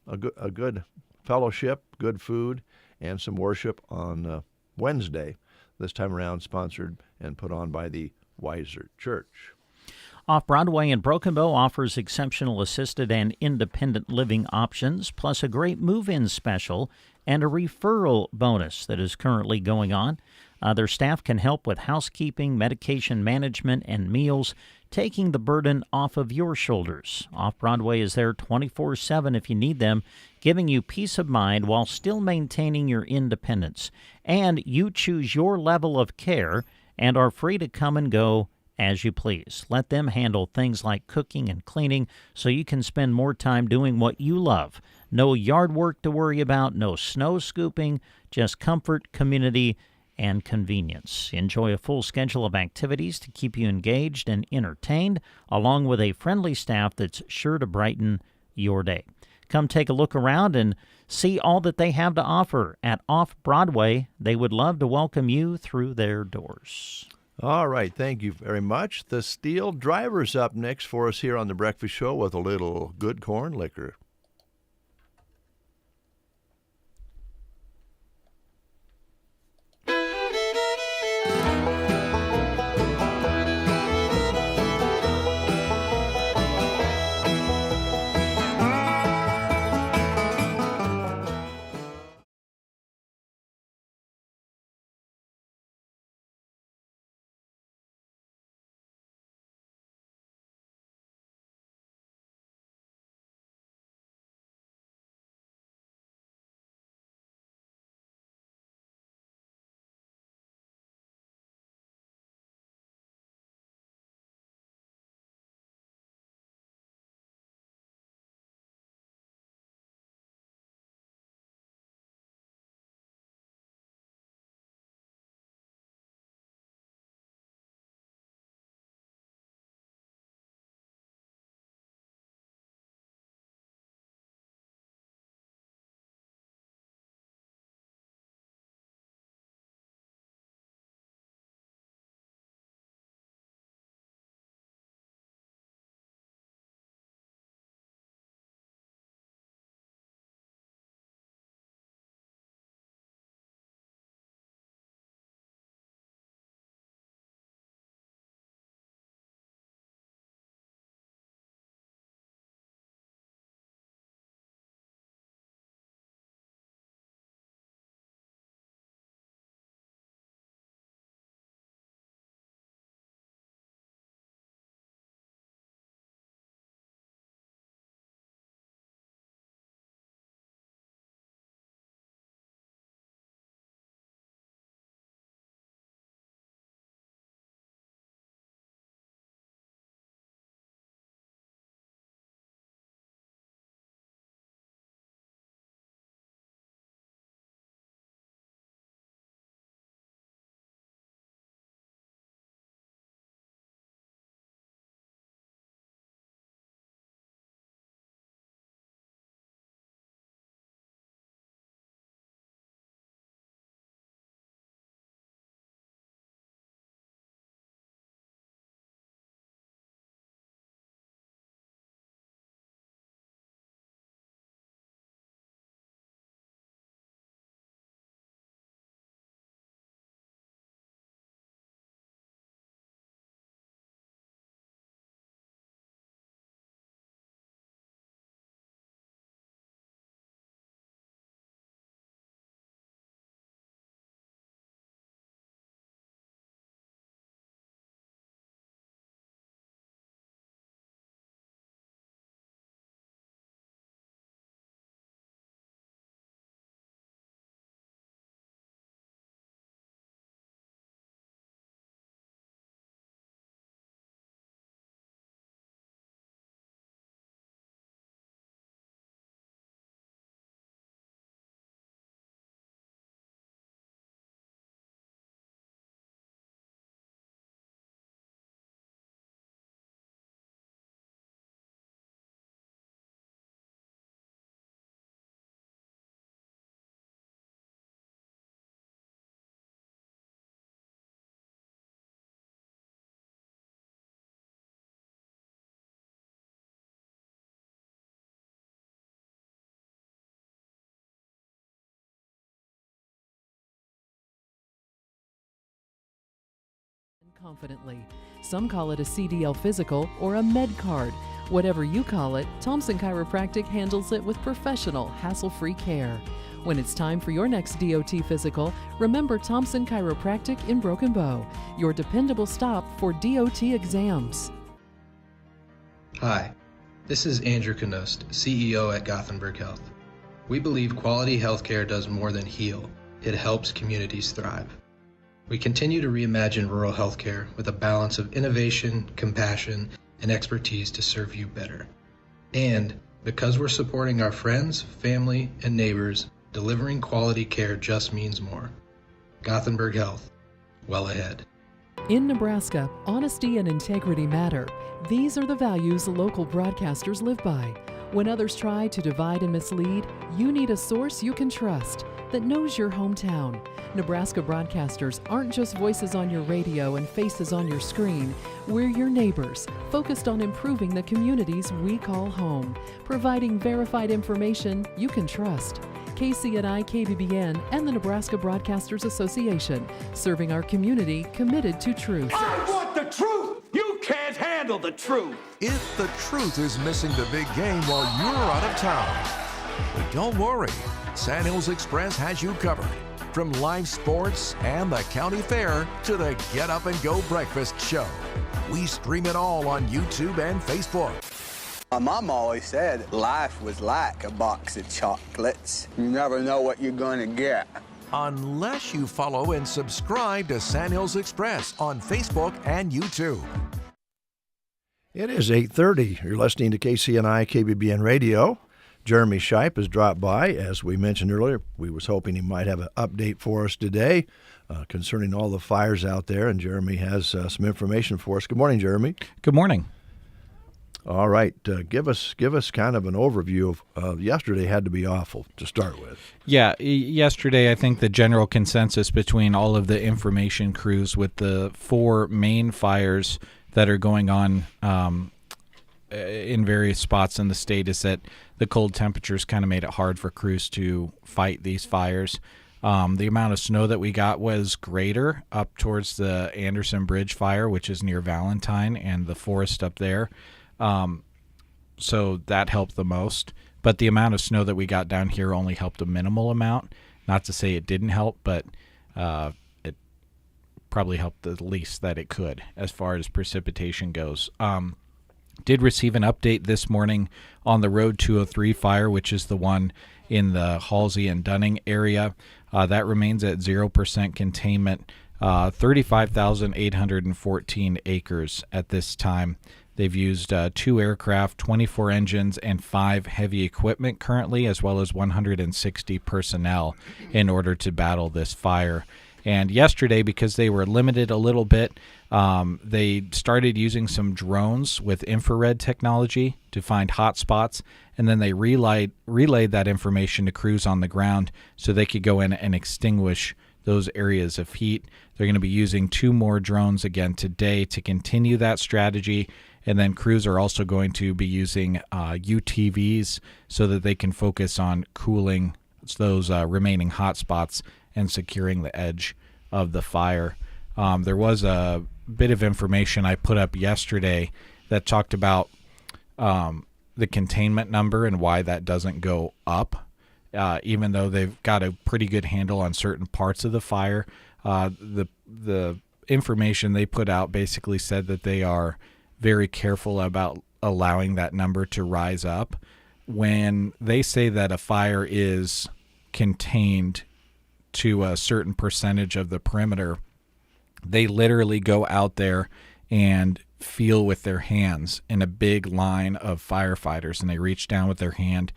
good fellowship, good food, and some worship on Wednesday. This time around sponsored and put on by the Weiser Church.
Off-Broadway in Broken Bow offers exceptional assisted and independent living options, plus a great move-in special and a referral bonus that is currently going on. Their staff can help with housekeeping, medication management, and meals, taking the burden off of your shoulders. Off-Broadway is there 24/7 if you need them, giving you peace of mind while still maintaining your independence. And you choose your level of care and are free to come and go as you please. Let them handle things like cooking and cleaning so you can spend more time doing what you love. No yard work to worry about, no snow scooping, just comfort, community, and convenience. Enjoy a full schedule of activities to keep you engaged and entertained, along with a friendly staff that's sure to brighten your day. Come take a look around and see all that they have to offer at Off-Broadway. They would love to welcome you through their doors.
All right, thank you very much. The Steel Driver's up next for us here on The Breakfast Show with a little good corn liquor.
confidently. Some call it a CDL physical or a med card. Whatever you call it, Thompson Chiropractic handles it with professional, hassle-free care. When it's time for your next DOT physical, remember Thompson Chiropractic in Broken Bow, your dependable stop for DOT exams.
Hi, this is Andrew Knost, CEO at Gothenburg Health. We believe quality healthcare does more than heal. It helps communities thrive. We continue to reimagine rural healthcare with a balance of innovation, compassion, and expertise to serve you better. And because we're supporting our friends, family, and neighbors, delivering quality care just means more. Gothenburg Health, well ahead.
In Nebraska, honesty and integrity matter. These are the values local broadcasters live by. When others try to divide and mislead, you need a source you can trust that knows your hometown. Nebraska broadcasters aren't just voices on your radio and faces on your screen. We're your neighbors, focused on improving the communities we call home, providing verified information you can trust. KCNI, KBBN, and the Nebraska Broadcasters Association, serving our community, committed to truth.
I want the truth! You can't handle the truth! If the truth is missing the big game while you're out of town. But don't worry, Sand Hills Express has you covered. From live sports and the county fair to the Get Up and Go breakfast show. We stream it all on YouTube and Facebook.
My mom always said life was like a box of chocolates. You never know what you're going to get.
Unless you follow and subscribe to Sand Hills Express on Facebook and YouTube.
It is 8:30. You're listening to KCNI KBBN Radio. Jeremy Shipe has dropped by. As we mentioned earlier, we was hoping he might have an update for us today concerning all the fires out there, and Jeremy has some information for us. Good morning, Jeremy.
Good morning.
All right, give us kind of an overview of yesterday. Had to be awful to start with.
Yeah, yesterday I think the general consensus between all of the information crews with the 4 main fires that are going on in various spots in the state is that the cold temperatures kind of made it hard for crews to fight these fires. The amount of snow that we got was greater up towards the Anderson Bridge fire, which is near Valentine, and the forest up there. So that helped the most. But the amount of snow that we got down here only helped a minimal amount. Not to say it didn't help, but it probably helped the least that it could as far as precipitation goes. Did receive an update this morning on the Road 203 fire, which is the one in the Halsey and Dunning area. That remains at 0% containment, 35,814 acres at this time. They've used 2 aircraft, 24 engines, and 5 heavy equipment currently, as well as 160 personnel in order to battle this fire. And yesterday, because they were limited a little bit, they started using some drones with infrared technology to find hot spots, and then they relayed that information to crews on the ground so they could go in and extinguish those areas of heat. They're going to be using 2 more drones again today to continue that strategy, and then crews are also going to be using UTVs so that they can focus on cooling those remaining hot spots and securing the edge of the fire. There was a bit of information I put up yesterday that talked about the containment number and why that doesn't go up, even though they've got a pretty good handle on certain parts of the fire. The information they put out basically said that they are very careful about allowing that number to rise up. When they say that a fire is contained to a certain percentage of the perimeter, they literally go out there and feel with their hands in a big line of firefighters, and they reach down with their hand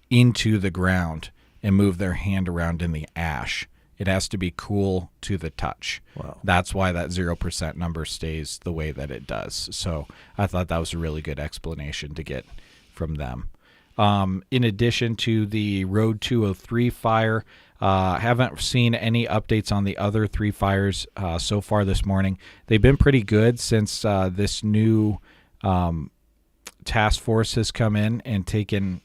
into the ground and move their hand around in the ash. It has to be cool to the touch.
Wow.
That's why that 0% number stays the way that it does. So I thought that was a really good explanation to get from them. In addition to the Road 203 fire, haven't seen any updates on the other 3 fires so far this morning. They've been pretty good since this new task force has come in and taken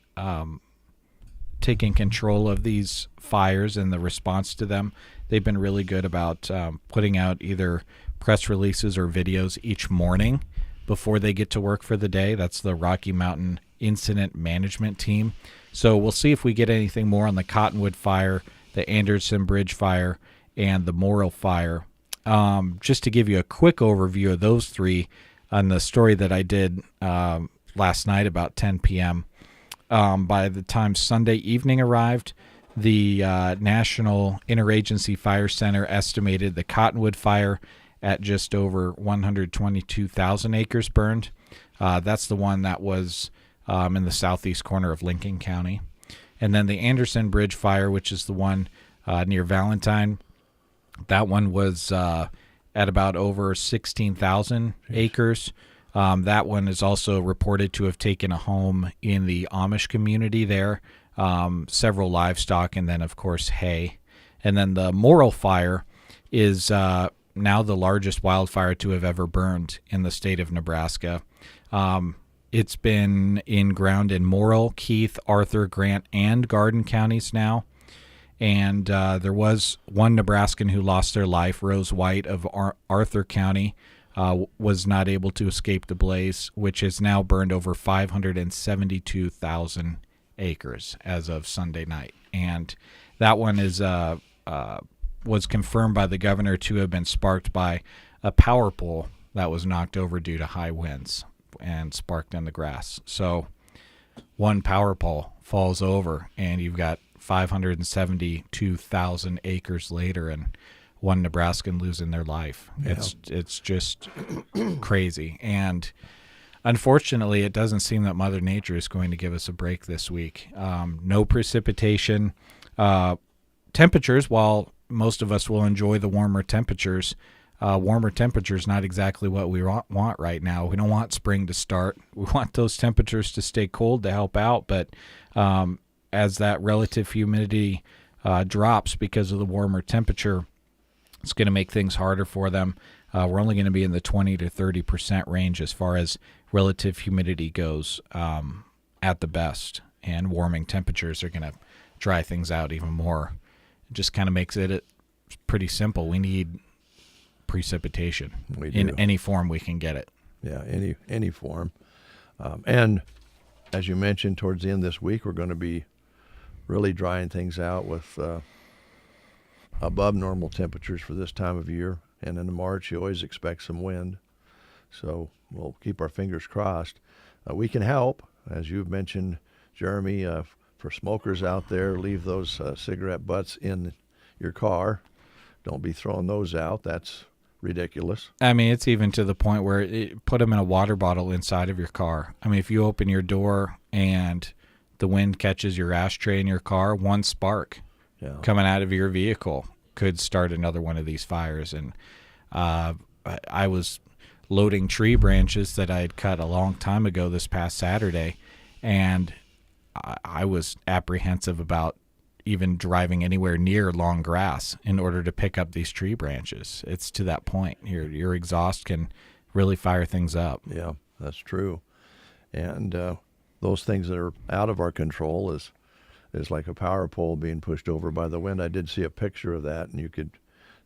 control of these fires and the response to them. They've been really good about putting out either press releases or videos each morning before they get to work for the day. That's the Rocky Mountain Incident Management Team. So we'll see if we get anything more on the Cottonwood fire, the Anderson Bridge fire, and the Morrill fire. Just to give you a quick overview of those three on the story that I did last night about 10 p.m., by the time Sunday evening arrived, the National Interagency Fire Center estimated the Cottonwood fire at just over 122,000 acres burned. That's the one that was in the southeast corner of Lincoln County. And then the Anderson Bridge fire, which is the one near Valentine, that one was at about over 16,000 acres. That one is also reported to have taken a home in the Amish community there, several livestock, and then, of course, hay. And then the Morrill fire is now the largest wildfire to have ever burned in the state of Nebraska. It's been in ground in Morrill, Keith, Arthur, Grant, and Garden counties now. And there was one Nebraskan who lost their life, Rose White of Arthur County, was not able to escape the blaze, which has now burned over 572,000 acres as of Sunday night. And that one is was confirmed by the governor to have been sparked by a power pole that was knocked over due to high winds and sparked in the grass. So one power pole falls over, and you've got 572,000 acres later, and one Nebraskan losing their life. Yeah. It's just crazy. And unfortunately, it doesn't seem that Mother Nature is going to give us a break this week. No precipitation. Temperatures, while most of us will enjoy the warmer temperatures not exactly what we want right now. We don't want spring to start. We want those temperatures to stay cold to help out, but as that relative humidity drops because of the warmer temperature, it's going to make things harder for them. We're only going to be in the 20 to 30% range as far as relative humidity goes at the best, and warming temperatures are going to dry things out even more. It just kind of makes it pretty simple. We need precipitation in any form we can get it.
Yeah, any form. And as you mentioned, towards the end of this week, we're going to be really drying things out with above normal temperatures for this time of year. And in March, you always expect some wind. So we'll keep our fingers crossed. We can help, as you've mentioned, Jeremy, for smokers out there, leave those cigarette butts in your car. Don't be throwing those out. That's ridiculous.
I mean, it's even to the point where put them in a water bottle inside of your car. I mean, if you open your door and the wind catches your ashtray in your car, one spark coming out of your vehicle could start another one of these fires. And I was loading tree branches that I had cut a long time ago this past Saturday, and I was apprehensive about even driving anywhere near long grass in order to pick up these tree branches. It's to that point. Your exhaust can really fire things up.
Yeah, that's true. And those things that are out of our control is like a power pole being pushed over by the wind. I did see a picture of that, and you could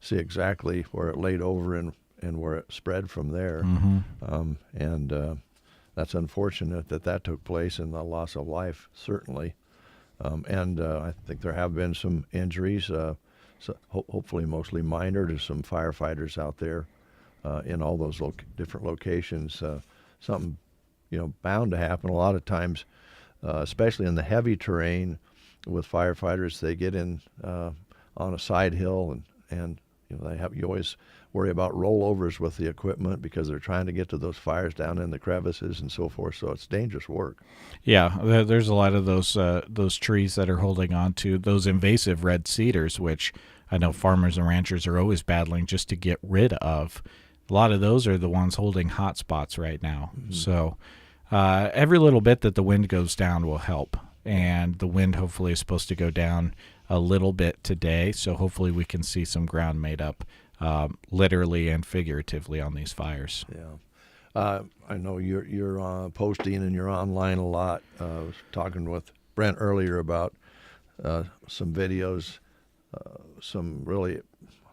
see exactly where it laid over and where it spread from there.
Mm-hmm.
And that's unfortunate that took place, and the loss of life, certainly. And I think there have been some injuries, so hopefully mostly minor, to some firefighters out there in all those different locations. Something, bound to happen. A lot of times, especially in the heavy terrain with firefighters, they get in on a side hill, and you always worry about rollovers with the equipment because they're trying to get to those fires down in the crevices and so forth. So it's dangerous work.
Yeah, there's a lot of those trees that are holding on to those invasive red cedars, which I know farmers and ranchers are always battling just to get rid of. A lot of those are the ones holding hot spots right now. Mm-hmm. So every little bit that the wind goes down will help. And the wind hopefully is supposed to go down a little bit today. So hopefully we can see some ground made up literally and figuratively on these fires.
Yeah. I know you're posting and you're online a lot. I was talking with Brent earlier about some videos, some really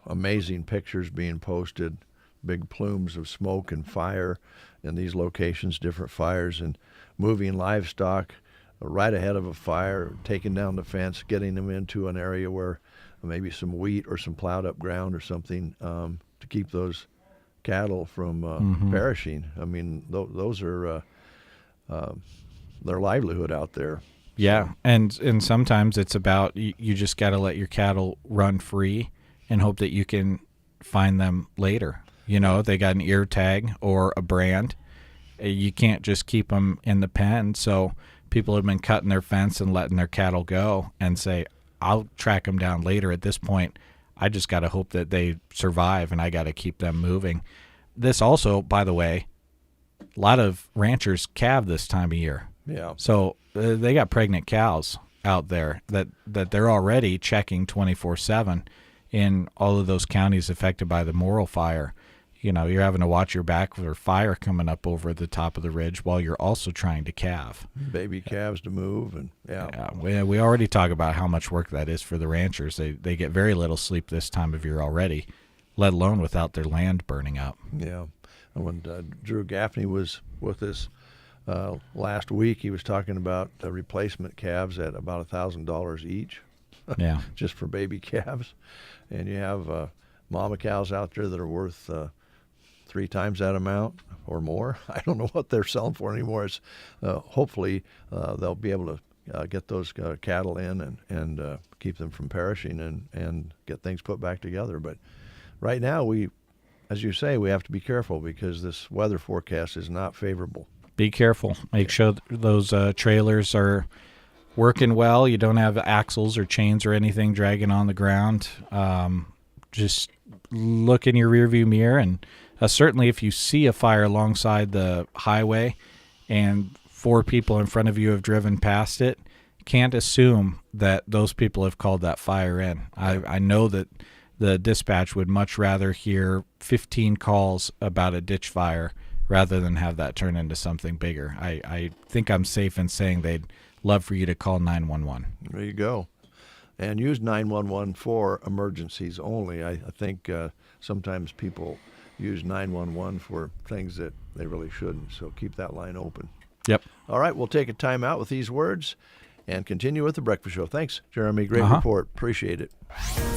amazing pictures being posted big plumes of smoke and fire in these locations, different fires, and moving livestock right ahead of a fire, taking down the fence, getting them into an area where maybe some wheat or some plowed up ground or something to keep those cattle from perishing. I mean, those are their livelihood out there.
Yeah, and sometimes it's about you just got to let your cattle run free and hope that you can find them later. You know, they got an ear tag or a brand. You can't just keep them in the pen. So people have been cutting their fence and letting their cattle go and say, I'll track them down later. At this point, I just got to hope that they survive, and I got to keep them moving. This also, by the way, a lot of ranchers calve this time of year.
Yeah.
So they got pregnant cows out there that they're already checking 24/7 in all of those counties affected by the Morrill fire. You know, you're having to watch your back for fire coming up over the top of the ridge while you're also trying to calve.
Baby calves to move, and
we already talk about how much work that is for the ranchers. They get very little sleep this time of year already, let alone without their land burning up.
Yeah. And when Drew Gaffney was with us last week, he was talking about replacement calves at about $1,000 each.
Yeah.
Just for baby calves. And you have mama cows out there that are worth 3 times that amount or more. I don't know what they're selling for anymore. It's hopefully they'll be able to get those cattle in and keep them from perishing and get things put back together. But right now, as you say, we have to be careful because this weather forecast is not favorable.
Be careful. Make sure those trailers are working well. You don't have axles or chains or anything dragging on the ground. Just look in your rearview mirror, and certainly if you see a fire alongside the highway and 4 people in front of you have driven past it, can't assume that those people have called that fire in. I know that the dispatch would much rather hear 15 calls about a ditch fire rather than have that turn into something bigger. I think I'm safe in saying they'd love for you to call 911.
There you go. And use 911 for emergencies only. I think sometimes people use 911 for things that they really shouldn't, so keep that line open.
Yep.
All right, we'll take a time out with these words and continue with the breakfast show. Thanks, Jeremy. Great report. Appreciate it.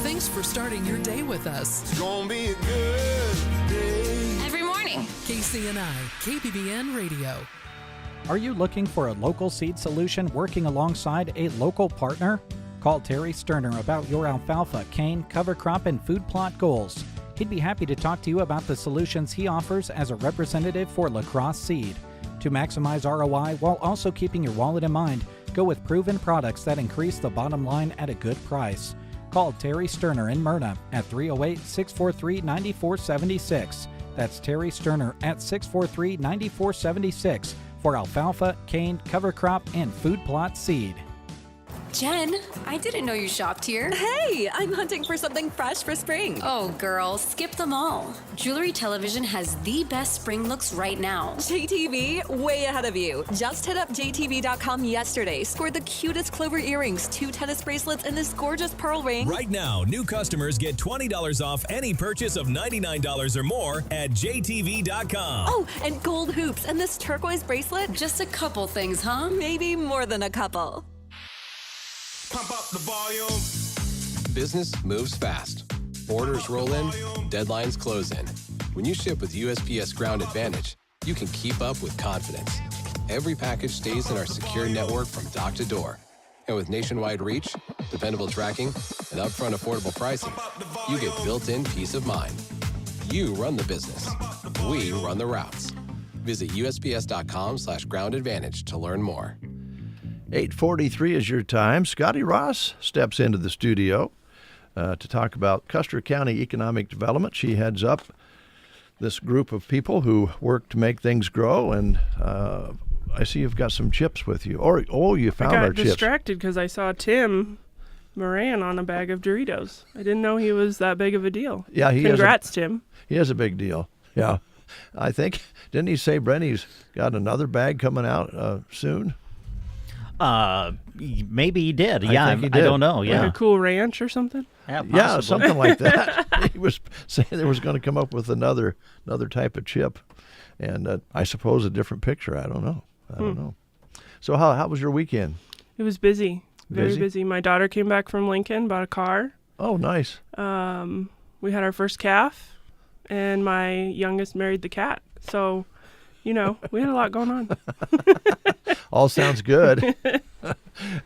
Thanks for starting your day with us.
It's gonna be a good day.
Every morning.
KCNI, KBBN Radio.
Are you looking for a local seed solution working alongside a local partner? Call Terry Sterner about your alfalfa, cane, cover crop, and food plot goals. He'd be happy to talk to you about the solutions he offers as a representative for La Crosse Seed. To maximize ROI while also keeping your wallet in mind, go with proven products that increase the bottom line at a good price. Call Terry Sterner in Myrna at 308-643-9476. That's Terry Sterner at 643-9476 for alfalfa, cane, cover crop, and food plot seed.
Jen, I didn't know you shopped here.
Hey, I'm hunting for something fresh for spring.
Oh, girl, skip them all. Jewelry Television has the best spring looks right now.
JTV, way ahead of you. Just hit up JTV.com yesterday, scored the cutest clover earrings, 2 tennis bracelets, and this gorgeous pearl ring.
Right now, new customers get $20 off any purchase of $99 or more at JTV.com.
Oh, and gold hoops and this turquoise bracelet.
Just a couple things, huh?
Maybe more than a couple.
Pump up the volume.
Business moves fast. Orders roll in, deadlines close in. When you ship with USPS Ground Advantage, you can keep up with confidence. Every package stays in our secure network from dock to door. And with nationwide reach, dependable tracking, and upfront affordable pricing, you get built-in peace of mind. You run the business. We run the routes. Visit USPS.com/Ground Advantage to learn more.
8:43 is your time. Scotty Ross steps into the studio to talk about Custer County Economic Development. She heads up this group of people who work to make things grow, and I see you've got some chips with you. Oh, you found our chips.
I got distracted because I saw Tim Moran on a bag of Doritos. I didn't know he was that big of a deal.
Yeah,
Congrats, Tim.
He is a big deal. Yeah. I think, didn't he say Brenny's got another bag coming out soon?
Maybe he did.
I think he did.
I don't know. Yeah.
Like a Cool Ranch or something?
Yeah, something like that. He was saying they was going to come up with another type of chip, and I suppose a different picture. I don't know. So how was your weekend?
It was busy. Very busy. My daughter came back from Lincoln, bought a car.
Oh, nice.
We had our first calf, and my youngest married the cat. So, we had a lot going on.
All sounds good.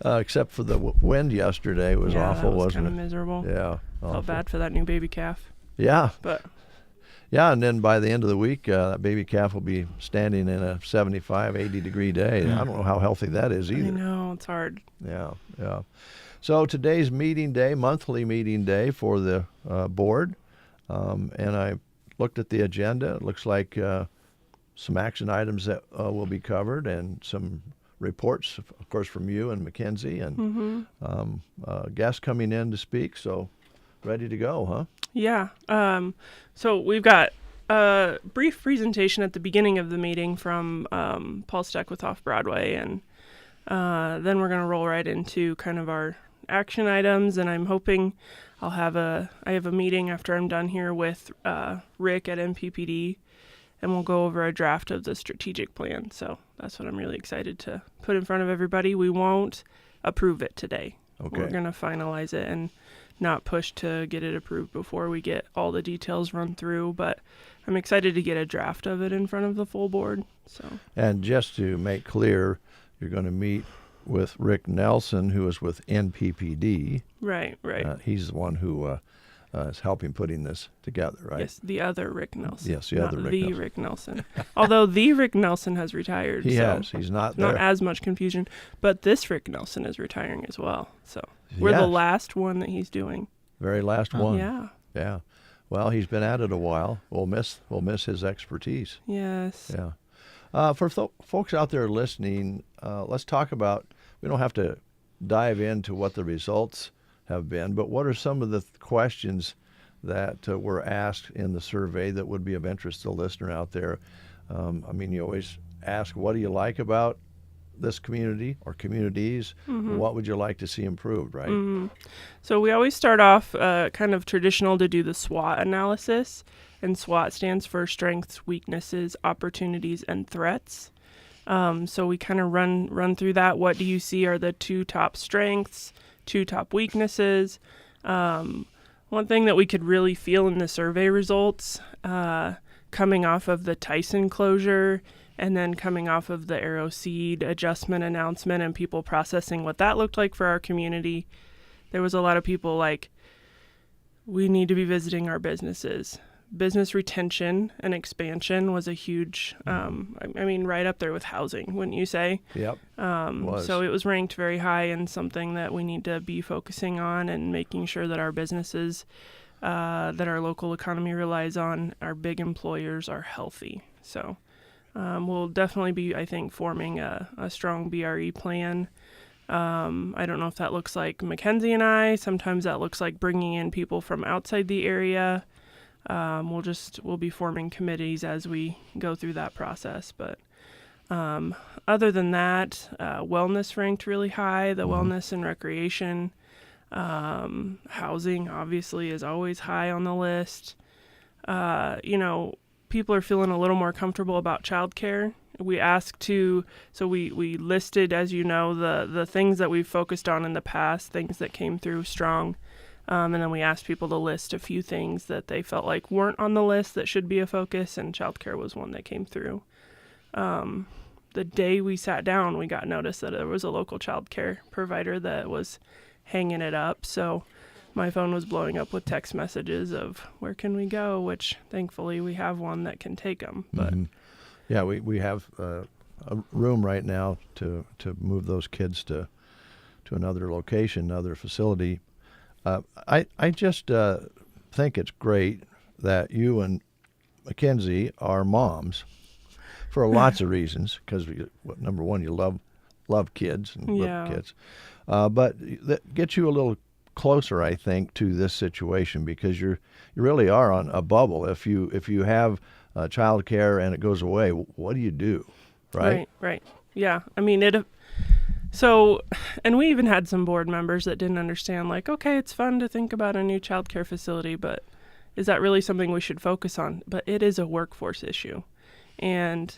Except for the wind yesterday. It was awful,
that was
wasn't it?
Kind of miserable.
Yeah.
Felt bad for that new baby calf.
Yeah.
But
yeah, and then by the end of the week, that baby calf will be standing in a 75, 80 degree day. I don't know how healthy that is either.
I know, it's hard.
Yeah. So today's meeting day, monthly meeting day for the board, and I looked at the agenda. It looks like some action items that will be covered and some reports, of course, from you and Mackenzie, and guests coming in to speak. So ready to go, huh?
Yeah. So we've got a brief presentation at the beginning of the meeting from Paul Steck with Off Broadway, and then we're going to roll right into kind of our action items. And I'm hoping I have a meeting after I'm done here with Rick at MPPD, and we'll go over a draft of the strategic plan. So that's what I'm really excited to put in front of everybody. We won't approve it today.
Okay.
We're going to finalize it and not push to get it approved before we get all the details run through, but I'm excited to get a draft of it in front of the full board. So.
And just to make clear, you're going to meet with Rick Nelson, who is with NPPD.
Right.
He's the one who is helping putting this together, right?
Yes, the other Rick Nelson.
Yes, the other Rick
Nelson. Rick Nelson. Although the Rick Nelson has retired.
He has. He's not there.
Not as much confusion. But this Rick Nelson is retiring as well. So we're the last one that he's doing.
Very last one.
Yeah.
Well, he's been at it a while. We'll miss his expertise.
Yes.
Yeah. For folks out there listening, let's talk about, we don't have to dive into what the results have been, but what are some of the questions that were asked in the survey that would be of interest to the listener out there? You always ask, what do you like about this community or communities? What would you like to see improved, right?
So we always start off kind of traditional to do the SWOT analysis, and SWOT stands for strengths, weaknesses, opportunities, and threats. So we kind of run through that. What do you see are the 2 top strengths, 2 top weaknesses? One thing that we could really feel in the survey results, coming off of the Tyson closure and then coming off of the Arrow Seed adjustment announcement and people processing what that looked like for our community, there was a lot of people like, we need to be visiting our businesses. Business retention and expansion was a huge, right up there with housing, wouldn't you say?
Yep.
So it was ranked very high and something that we need to be focusing on and making sure that our businesses that our local economy relies on, our big employers, are healthy. So we'll definitely be, I think, forming a strong BRE plan. I don't know if that looks like Mackenzie and I. Sometimes that looks like bringing in people from outside the area. We'll be forming committees as we go through that process. But other than that, wellness ranked really high, the wellness and recreation. Housing obviously is always high on the list. People are feeling a little more comfortable about childcare. We asked we listed, as you know, the things that we've focused on in the past, things that came through strong. And then we asked people to list a few things that they felt like weren't on the list that should be a focus, and childcare was one that came through. The day we sat down, we got notice that there was a local childcare provider that was hanging it up. So my phone was blowing up with text messages of, where can we go? Which thankfully we have one that can take them. But
yeah, we have a room right now to move those kids to another location, another facility. I just think it's great that you and Mackenzie are moms for lots of reasons. Because number one, you love kids and love kids, but that gets you a little closer, I think, to this situation, because you really are on a bubble. If you have child care and it goes away, what do you do, right?
Right. Yeah. So, and we even had some board members that didn't understand, like, okay, it's fun to think about a new child care facility, but is that really something we should focus on? But it is a workforce issue. And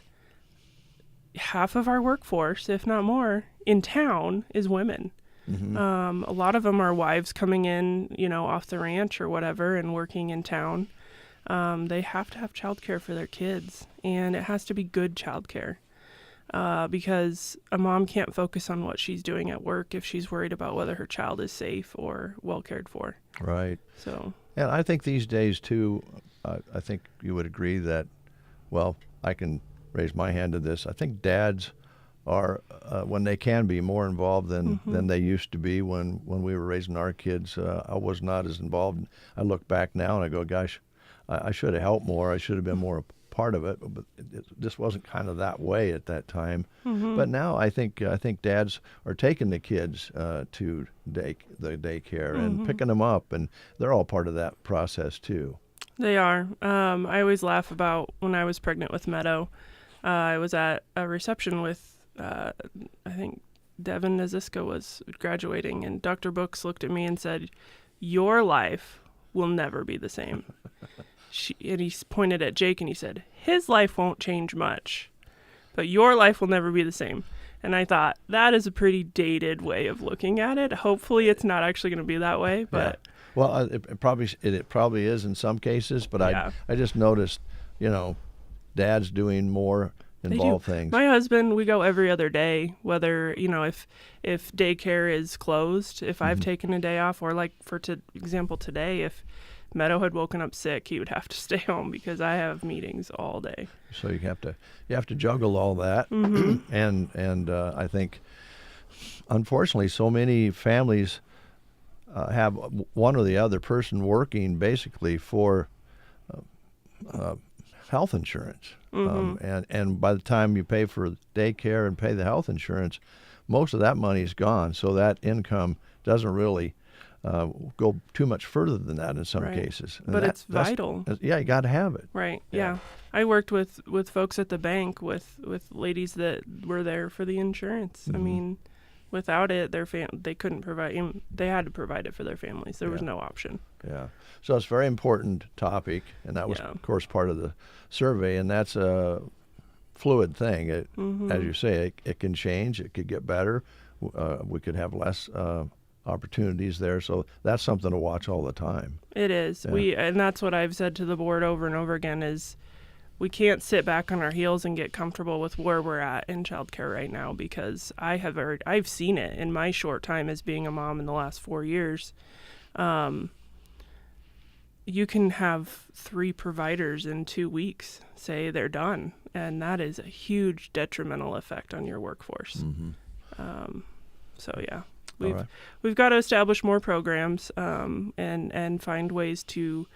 half of our workforce, if not more, in town is women. A lot of them are wives coming in, off the ranch or whatever and working in town. They have to have childcare for their kids, and it has to be good childcare. Because a mom can't focus on what she's doing at work if she's worried about whether her child is safe or well cared for.
Right.
So.
And I think these days, too, I think you would agree that, well, I can raise my hand to this. I think dads are, when they can be, more involved than they used to be when we were raising our kids. I was not as involved. I look back now and I go, gosh, I should have helped more. I should have been more part of it, but it just wasn't kind of that way at that time. But now I think dads are taking the kids to the daycare and picking them up, and they're all part of that process too.
They are. I always laugh about when I was pregnant with Meadow. I was at a reception with, I think Devin Naziska was graduating, and Dr. Books looked at me and said, "Your life will never be the same." And he pointed at Jake and he said, "His life won't change much, but your life will never be the same." And I thought, that is a pretty dated way of looking at it. Hopefully it's not actually going to be that way, but...
Yeah. Well, it probably is in some cases, but I just noticed, dads doing more involved things.
My husband, we go every other day, whether, if daycare is closed, if I've taken a day off, or like for example today, if Meadow had woken up sick, he would have to stay home because I have meetings all day.
So you have to juggle all that, and I think, unfortunately, so many families have one or the other person working basically for health insurance, and by the time you pay for daycare and pay the health insurance, most of that money is gone. So that income doesn't really go too much further than that in some cases. And
but it's vital.
Yeah, you got to have it.
Right. Yeah. I worked with folks at the bank with ladies that were there for the insurance. I mean, without it, they couldn't provide. They had to provide it for their families. There was no option.
Yeah. So it's a very important topic, and that was, of course, part of the survey. And that's a fluid thing. As you say, it can change. It could get better. We could have less opportunities there, so that's something to watch all the time.
It is. And that's what I've said to the board over and over again is we can't sit back on our heels and get comfortable with where we're at in childcare right now, because I've seen it in my short time as being a mom in the last 4 years. You can have 3 providers in 2 weeks say they're done, and that is a huge detrimental effect on your workforce. So yeah. We've got to establish more programs and find ways to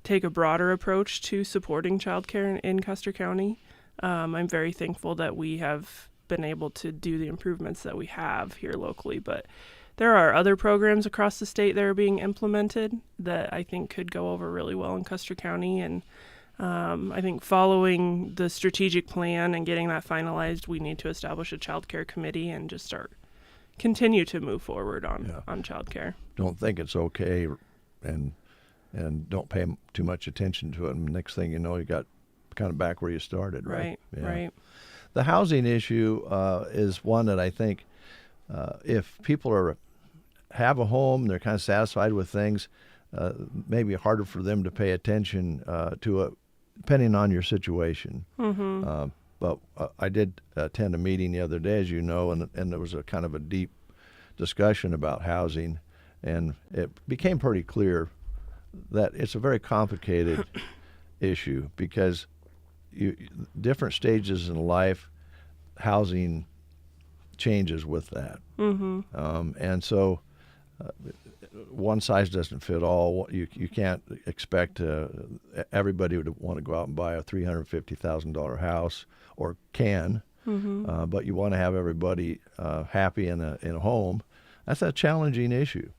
take a broader approach to supporting childcare in Custer County. I'm very thankful that we have been able to do the improvements that we have here locally, but there are other programs across the state that are being implemented that I think could go over really well in Custer County. And I think following the strategic plan and getting that finalized, we need to establish a childcare committee and just continue to move forward on childcare.
Don't think it's okay, and don't pay too much attention to it. And next thing you know, you got kind of back where you started, right?
Right.
The housing issue is one that I think if people have a home, they're kind of satisfied with things, maybe harder for them to pay attention to it, depending on your situation. But I did attend a meeting the other day, as you know, and there was a kind of a deep discussion about housing, and it became pretty clear that it's a very complicated issue because different stages in life, housing changes with that. And so one size doesn't fit all. You can't expect everybody would want to go out and buy a $350,000 house, or can, but you want to have everybody happy in a home. That's a challenging issue.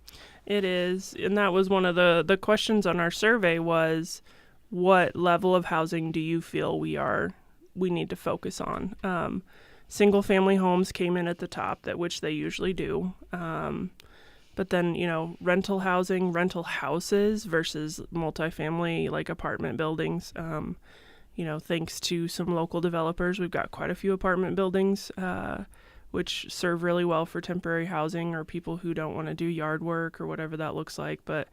It is, and that was one of the questions on our survey was, what level of housing do you feel we need to focus on? Single-family homes came in at the top, which they usually do. But then, rental housing, rental houses versus multifamily, like apartment buildings. Thanks to some local developers, we've got quite a few apartment buildings, which serve really well for temporary housing or people who don't want to do yard work or whatever that looks like. But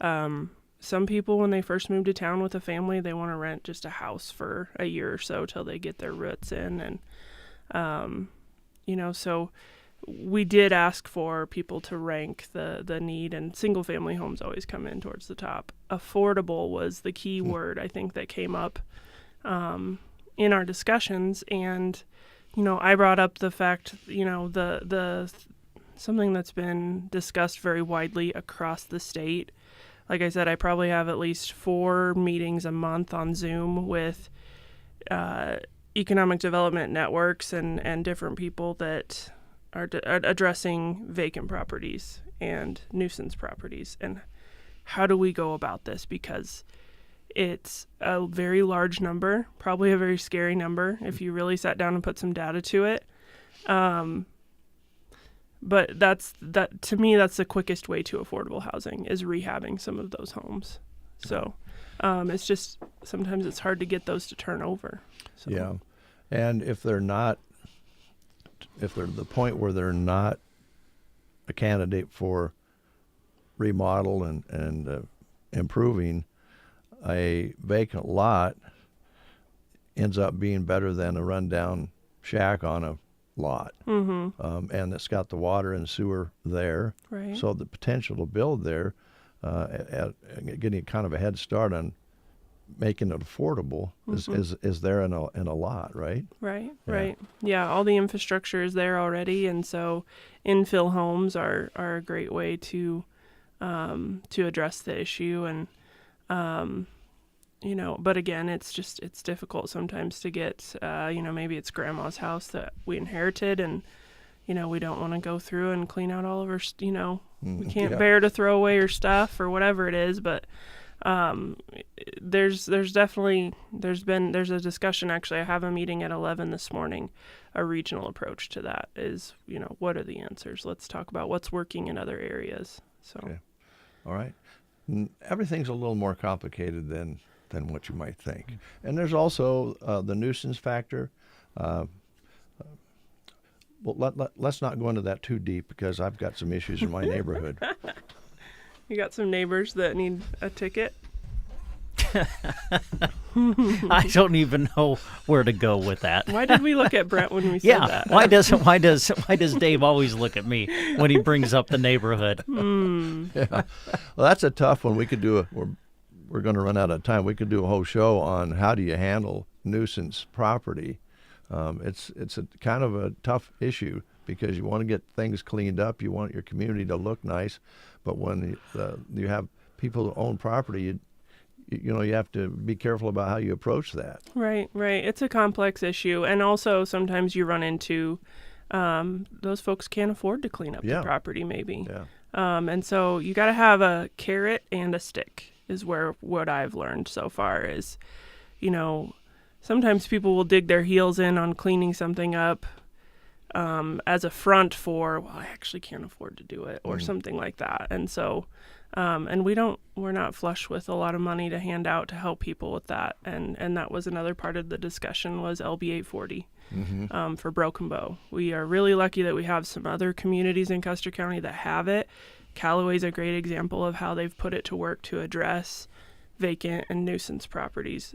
some people, when they first move to town with a family, they want to rent just a house for a year or so till they get their roots in. And, so we did ask for people to rank the need, and single family homes always come in towards the top. Affordable was the key word, I think, that came up in our discussions. And, I brought up the fact, the something that's been discussed very widely across the state. Like I said, I probably have at least 4 meetings a month on Zoom with economic development networks and different people that are addressing vacant properties and nuisance properties. And how do we go about this? Because it's a very large number, probably a very scary number if you really sat down and put some data to it. But to me, that's the quickest way to affordable housing, is rehabbing some of those homes. So it's just, sometimes it's hard to get those to turn over. So.
Yeah. And if they're the point where they're not a candidate for remodel and improving, a vacant lot ends up being better than a rundown shack on a lot.
Mm-hmm.
And it's got the water and sewer there.
Right.
So the potential to build there, getting kind of a head start on making it affordable is there in a lot, right?
Right,
Yeah.
right. Yeah, all the infrastructure is there already, and so infill homes are a great way to address the issue. And but again, it's difficult sometimes to get, maybe it's grandma's house that we inherited, and we don't want to go through and clean out all of her, we can't bear to throw away her stuff or whatever it is. But there's a discussion. Actually, I have a meeting at 11 this morning. A regional approach to that is, what are the answers? Let's talk about what's working in other areas. So,
okay. All right. Everything's a little more complicated than what you might think. And there's also the nuisance factor. Let's not go into that too deep, because I've got some issues in my neighborhood.
You got some neighbors that need a ticket?
I don't even know where to go with that.
Why did we look at Brent when we said that?
Why does Dave always look at me when he brings up the neighborhood?
Yeah. Well, that's a tough one. We could do we're going to run out of time. We could do a whole show on how do you handle nuisance property. It's a kind of a tough issue, because you want to get things cleaned up. You want your community to look nice, but when you have people who own property, you have to be careful about how you approach that.
Right. It's a complex issue, and also sometimes you run into those folks can't afford to clean up the property, maybe.
Yeah.
And so you got to have a carrot and a stick. Is what I've learned so far is, sometimes people will dig their heels in on cleaning something up as a front for, well, I actually can't afford to do it, or something like that. And so, and we're not flush with a lot of money to hand out to help people with that. And that was another part of the discussion, was LB 840 for Broken Bow. We are really lucky that we have some other communities in Custer County that have it. Callaway's a great example of how they've put it to work to address vacant and nuisance properties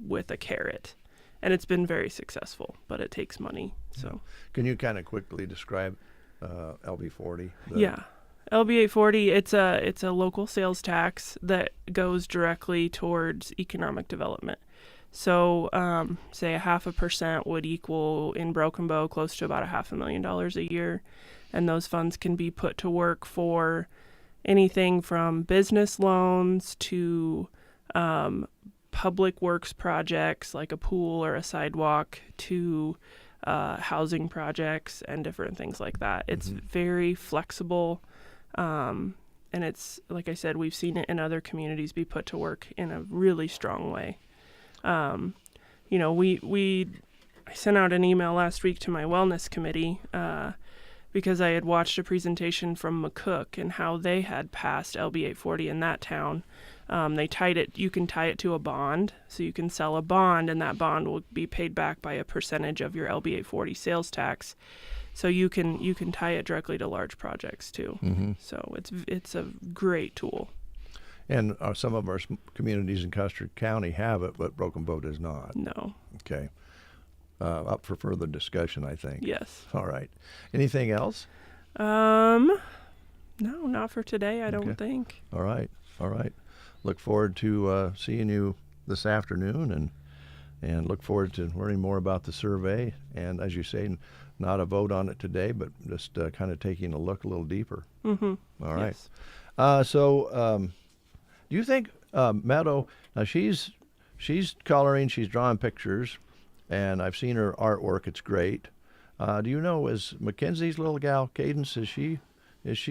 with a carrot. And it's been very successful, but it takes money. So,
can you kind of quickly describe LB 40?
Yeah. LB 840, it's a local sales tax that goes directly towards economic development. So, say 0.5% would equal, in Broken Bow, close to about $500,000 a year. And those funds can be put to work for anything from business loans to public works projects like a pool or a sidewalk, to housing projects and different things like that. It's very flexible. And it's, like I said, we've seen it in other communities be put to work in a really strong way. We I sent out an email last week to my wellness committee because I had watched a presentation from McCook and how they had passed LB 840 in that town. They tied it. You can tie it to a bond, so you can sell a bond, and that bond will be paid back by a percentage of your LB 840 sales tax. So you can tie it directly to large projects too.
Mm-hmm.
So it's a great tool.
And some of our communities in Custer County have it, but Broken Bow does not.
No.
Okay. Up for further discussion, I think.
Yes.
All right. Anything else?
No, not for today, I don't think.
All right. Look forward to seeing you this afternoon, and look forward to learning more about the survey. And as you say, not a vote on it today, but just kind of taking a look a little deeper.
Mm-hmm.
All right.
Yes.
So do you think Meadow, now she's coloring, she's drawing pictures, and I've seen her artwork. It's great. Do you know, is Mackenzie's little gal, Cadence, is she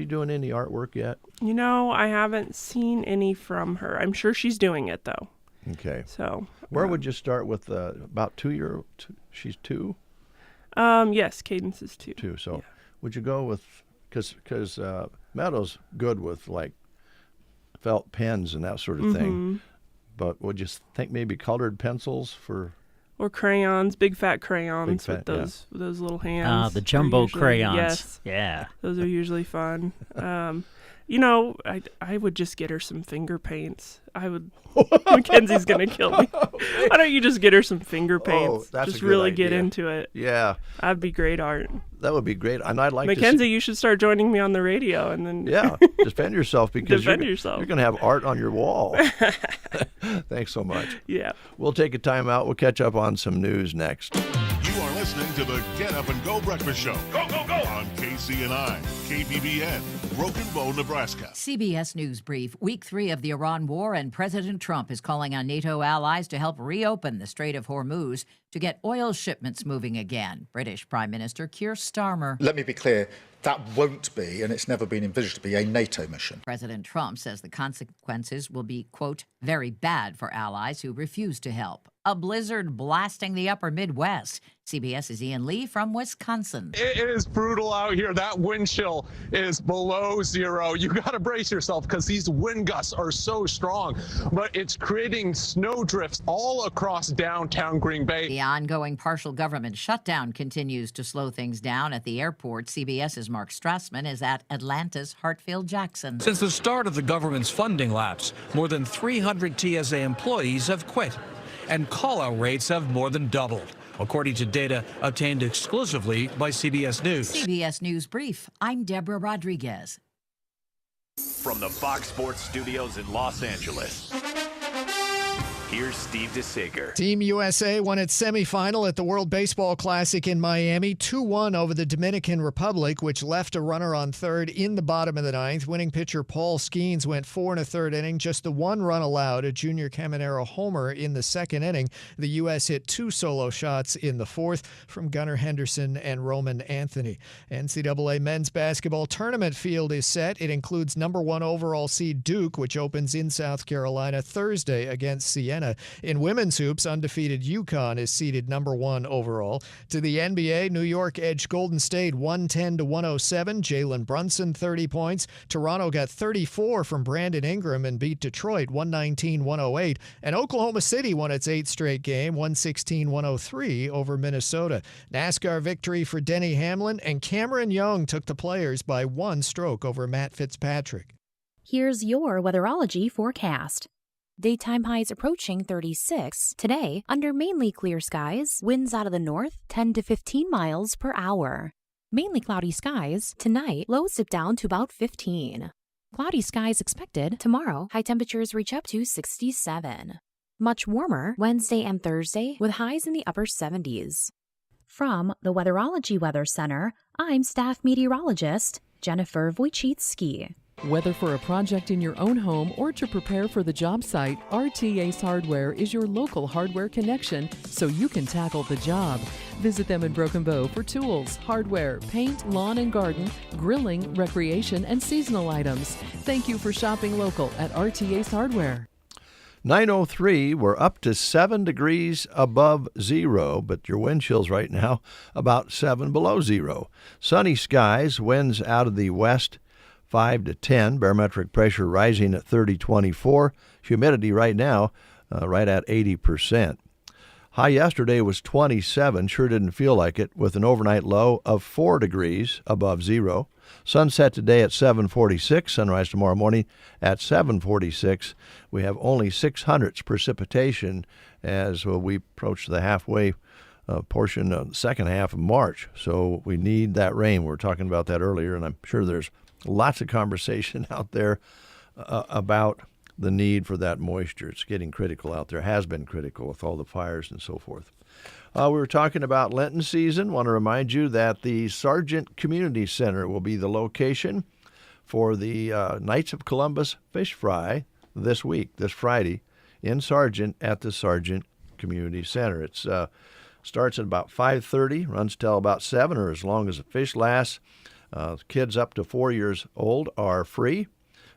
doing any artwork yet?
I haven't seen any from her. I'm sure she's doing it, though.
Okay.
So
where would you start with about 2 year? She's 2?
Yes, Cadence is 2.
2. So would you go with, because Meadow's good with like felt pens and that sort of thing, but would you think maybe colored pencils for?
Or crayons, big fat crayons with those little hands.
The jumbo crayons.
Yes.
Yeah.
Those are usually fun. I would just get her some finger paints. Mackenzie's going to kill me. Why don't you just get her some finger paints?
That's
just
a good
really
idea.
get into it.
Yeah.
That'd be great art.
That would be great. And I'd like
Mackenzie, you should start joining me on the radio and then
defend yourself, because you're going to have art on your wall. Thanks so much.
Yeah.
We'll take a time out. We'll catch up on some news next.
You are listening to the Get Up and Go Breakfast Show. Go, go, go! On KCNI, KBBN, Broken Bow, Nebraska.
CBS News Brief. Week 3 of the Iran war, and President Trump is calling on NATO allies to help reopen the Strait of Hormuz to get oil shipments moving again. British Prime Minister Keir Starmer.
Let me be clear. That won't be, and it's never been envisaged to be, a NATO mission.
President Trump says the consequences will be, quote, very bad for allies who refuse to help. A blizzard blasting the upper Midwest. CBS's Ian Lee from Wisconsin.
It is brutal out here. That wind chill is below 0. You got to brace yourself because these wind gusts are so strong, but it's creating snow drifts all across downtown Green Bay.
The ongoing partial government shutdown continues to slow things down at the airport. CBS's Mark Strassman is at Atlanta's Hartfield-Jackson.
Since the start of the government's funding lapse, more than 300 TSA employees have quit, and call-out rates have more than doubled, according to data obtained exclusively by CBS News.
CBS News Brief. I'm Deborah Rodriguez.
From the Fox Sports Studios in Los Angeles, here's Steve DeSager.
Team USA won its semifinal at the World Baseball Classic in Miami, 2-1 over the Dominican Republic, which left a runner on third in the bottom of the ninth. Winning pitcher Paul Skeens went 4 1/3 inning, just the 1 run allowed, a Junior Caminero homer in the second inning. The U.S. hit 2 solo shots in the fourth from Gunnar Henderson and Roman Anthony. NCAA men's basketball tournament field is set. It includes #1 overall seed Duke, which opens in South Carolina Thursday against Siena. In women's hoops, undefeated UConn is seeded #1 overall. To the NBA, New York edged Golden State 110-107. Jalen Brunson, 30 points. Toronto got 34 from Brandon Ingram and beat Detroit 119-108. And Oklahoma City won its 8th straight game, 116-103 over Minnesota. NASCAR victory for Denny Hamlin, and Cameron Young took the players by 1 stroke over Matt Fitzpatrick.
Here's your weatherology forecast. Daytime highs approaching 36. Today, under mainly clear skies, winds out of the north 10 to 15 miles per hour. Mainly cloudy skies. Tonight, lows dip down to about 15. Cloudy skies expected. Tomorrow, high temperatures reach up to 67. Much warmer Wednesday and Thursday with highs in the upper 70s. From the Weatherology Weather Center, I'm staff meteorologist Jennifer Wojcicki.
Whether for a project in your own home or to prepare for the job site, RTA's Hardware is your local hardware connection so you can tackle the job. Visit them in Broken Bow for tools, hardware, paint, lawn and garden, grilling, recreation, and seasonal items. Thank you for shopping local at RTA's Hardware.
9:03, we're up to 7 degrees above zero, but your wind chill's right now about 7 below zero. Sunny skies, winds out of the west 5 to 10, barometric pressure rising at 30.24, humidity right now right at 80%. High yesterday was 27, sure didn't feel like it, with an overnight low of 4 degrees above zero. Sunset today at 7:46, sunrise tomorrow morning at 7:46. We have only 600s precipitation as we approach the halfway portion of the second half of March. So we need that rain. We were talking about that earlier, and I'm sure there's lots of conversation out there about the need for that moisture. It's getting critical out there, has been critical with all the fires and so forth. We were talking about Lenten season. Want to remind you that the Sargent Community Center will be the location for the Knights of Columbus Fish Fry this week, this Friday, in Sargent at the Sargent Community Center. It starts at about 5:30, runs till about 7 or as long as the fish lasts. Kids up to 4 years old are free.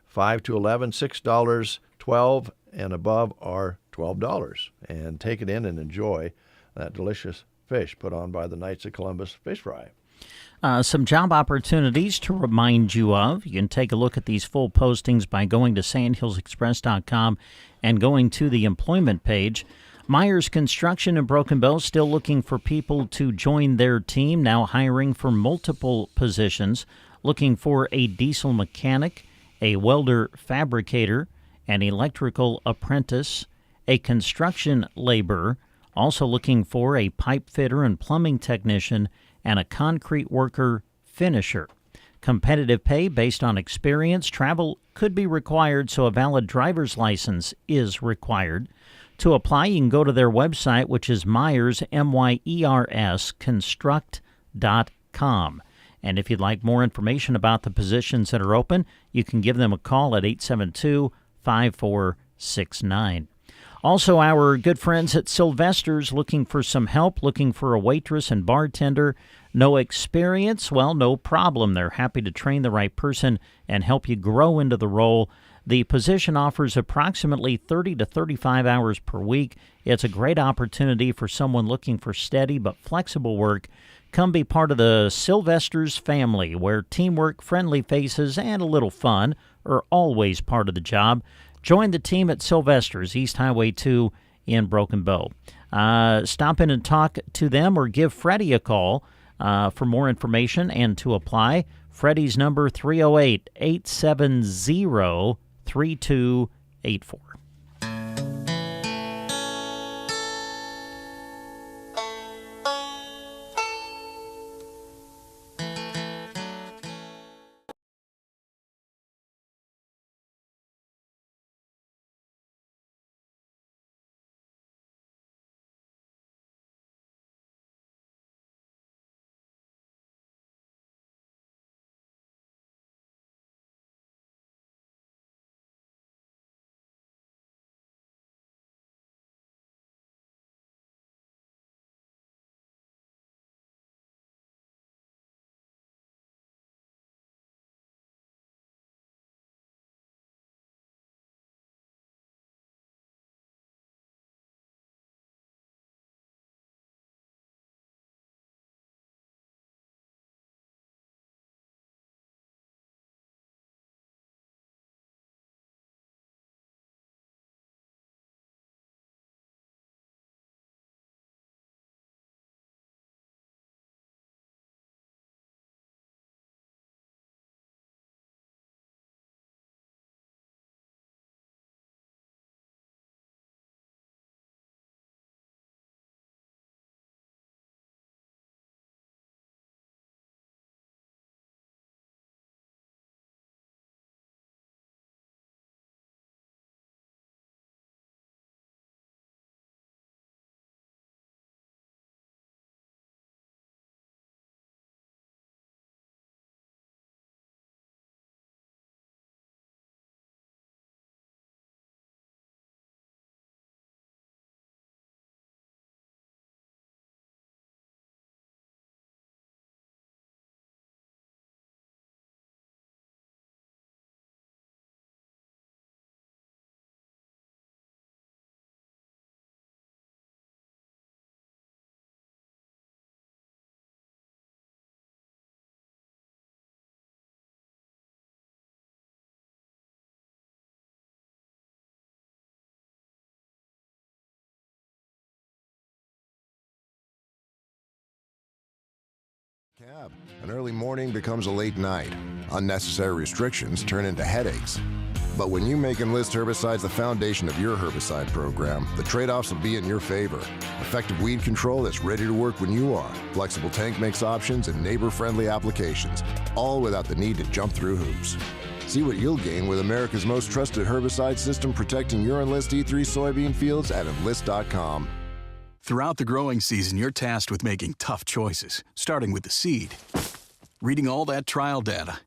5 to 11, $6, 12 and above are $12. And take it in and enjoy that delicious fish put on by the Knights of Columbus Fish Fry.
Some job opportunities to remind you of. You can take a look at these full postings by going to sandhillsexpress.com and going to the employment page. Myers Construction in Broken Bow still looking for people to join their team, now hiring for multiple positions, looking for a diesel mechanic, a welder fabricator, an electrical apprentice, a construction laborer, also looking for a pipe fitter and plumbing technician, and a concrete worker finisher. Competitive pay based on experience. Travel could be required, so a valid driver's license is required. To apply, you can go to their website, which is Myers, M-Y-E-R-S, construct.com. And if you'd like more information about the positions that are open, you can give them a call at 872-5469. Also, our good friends at Sylvester's looking for some help, looking for a waitress and bartender. No experience? Well, no problem. They're happy to train the right person and help you grow into the role. The position offers approximately 30 to 35 hours per week. It's a great opportunity for someone looking for steady but flexible work. Come be part of the Sylvester's family, where teamwork, friendly faces, and a little fun are always part of the job. Join the team at Sylvester's, East Highway 2 in Broken Bow. Stop in and talk to them or give Freddie a call for more information and to apply. Freddie's number 308-870-3284.
An early morning becomes a late night. Unnecessary restrictions turn into headaches. But when you make Enlist herbicides the foundation of your herbicide program, the trade-offs will be in your favor. Effective weed control that's ready to work when you are. Flexible tank mix options and neighbor-friendly applications, all without the need to jump through hoops. See what you'll gain with America's most trusted herbicide system protecting your Enlist E3 soybean fields at Enlist.com.
Throughout the growing season, you're tasked with making tough choices, starting with the seed, reading all that trial data.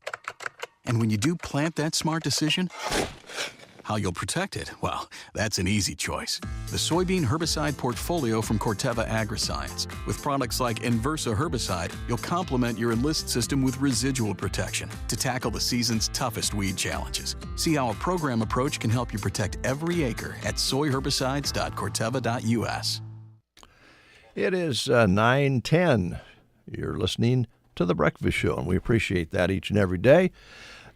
And when you do plant that smart decision, how you'll protect it, well, that's an easy choice. The soybean herbicide portfolio from Corteva Agriscience. With products like Inversa herbicide, you'll complement your Enlist system with residual protection to tackle the season's toughest weed challenges. See how a program approach can help you protect every acre at soyherbicides.corteva.us.
It is 9:10. You're listening to The Breakfast Show, and we appreciate that each and every day.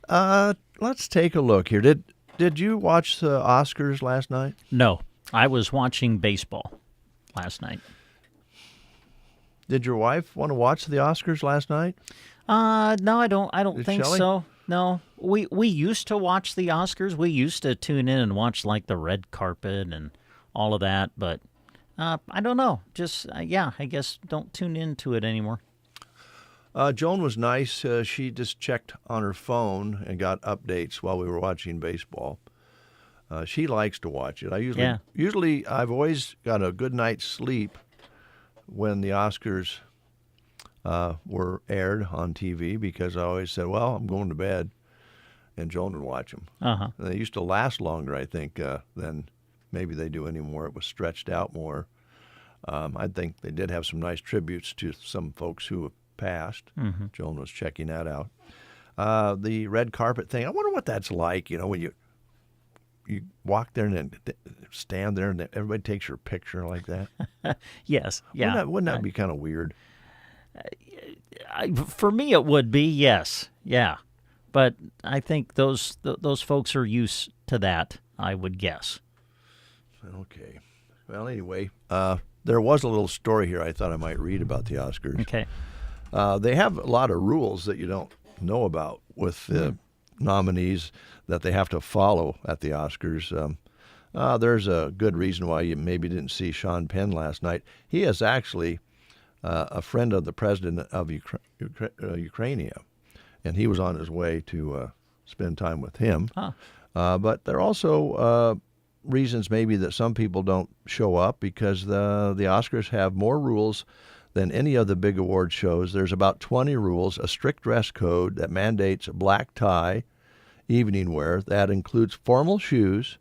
Let's take a look here. Did you watch the Oscars last night?
No, I was watching baseball last night.
Did your wife want to watch the Oscars last night?
No, I don't think
Shelley?
so. No, we used to watch the Oscars. We used to tune in and watch like the red carpet and all of that, but I don't know. Just I guess don't tune into it anymore.
Joan was nice. She just checked on her phone and got updates while we were watching baseball. She likes to watch it. Usually I've always got a good night's sleep when the Oscars were aired on TV because I always said, well, I'm going to bed, and Joan would watch them.
Uh-huh.
And they used to last longer, I think, than maybe they do anymore. It was stretched out more. I think they did have some nice tributes to some folks who have passed.
Mm-hmm.
Joan was checking that out. The red carpet thing, I wonder what that's like, when you walk there and then stand there and everybody takes your picture like that.
Yes. Yeah.
Wouldn't that be kind of weird?
For me, it would be, yes. Yeah. But I think those folks are used to that, I would guess.
Okay. Well, anyway, there was a little story here I thought I might read about the Oscars.
Okay.
They have a lot of rules that you don't know about with the nominees that they have to follow at the Oscars. There's a good reason why you maybe didn't see Sean Penn last night. He is actually a friend of the president of Ukraine, and he was on his way to spend time with him.
Huh.
But there are also reasons maybe that some people don't show up because the Oscars have more rules than any of the big award shows. There's about 20 rules, a strict dress code that mandates a black tie, evening wear. That includes formal shoes,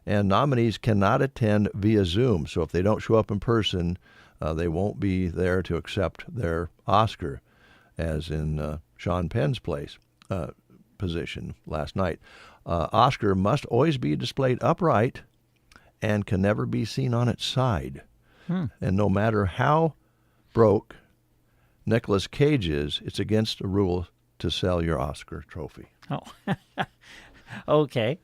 and nominees cannot attend via Zoom. So if they don't show up in person, they won't be there to accept their Oscar, as in Sean Penn's position last night. Oscar must always be displayed upright and can never be seen on its side. And no matter how broke Nicolas Cage is, it's against the rule to sell your Oscar trophy.
Oh, okay.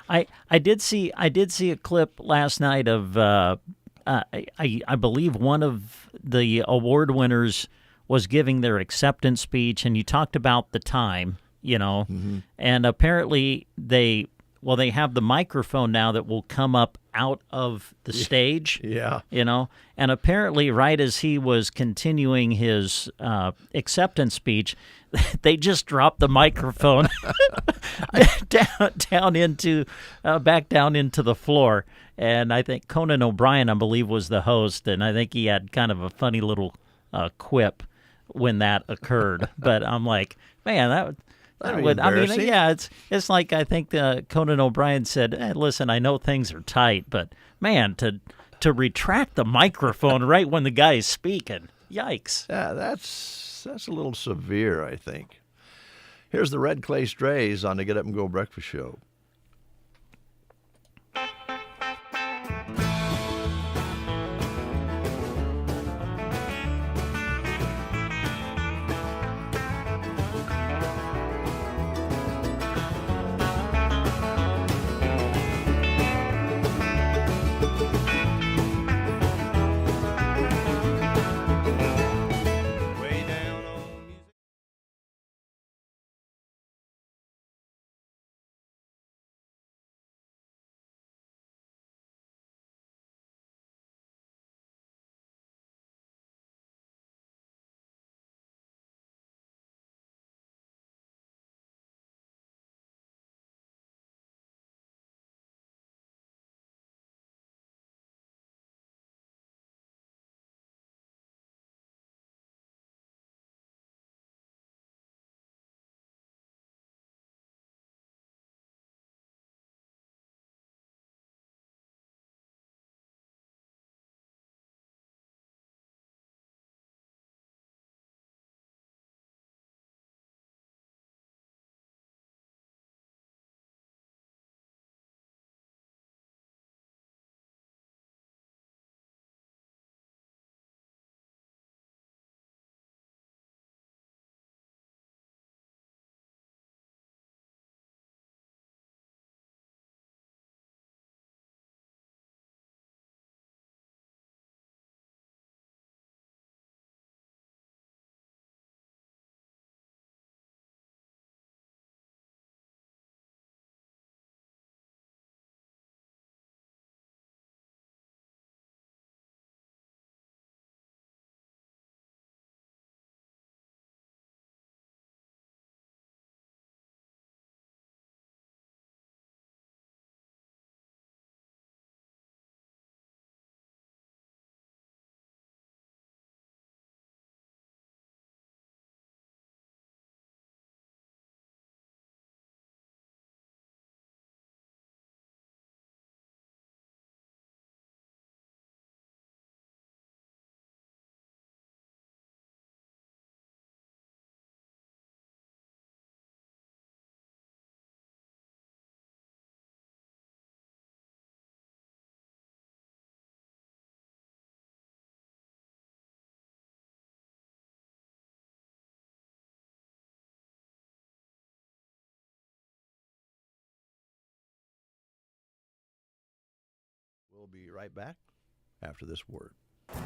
I did see a clip last night of I believe one of the award winners was giving their acceptance speech, and you talked about the time, and apparently they have the microphone now that will come up out of the stage.
Yeah.
And apparently right as he was continuing his acceptance speech, they just dropped the microphone down into the floor. And I think Conan O'Brien, I believe, was the host, and I think he had kind of a funny little quip when that occurred. But I'm like, man, that would, I mean, yeah, it's like I think Conan O'Brien said, hey, listen, I know things are tight, but man, to retract the microphone right when the guy is speaking, yikes.
Yeah, that's a little severe, I think. Here's the Red Clay Strays on the Get Up and Go Breakfast Show. We'll be right back after this word.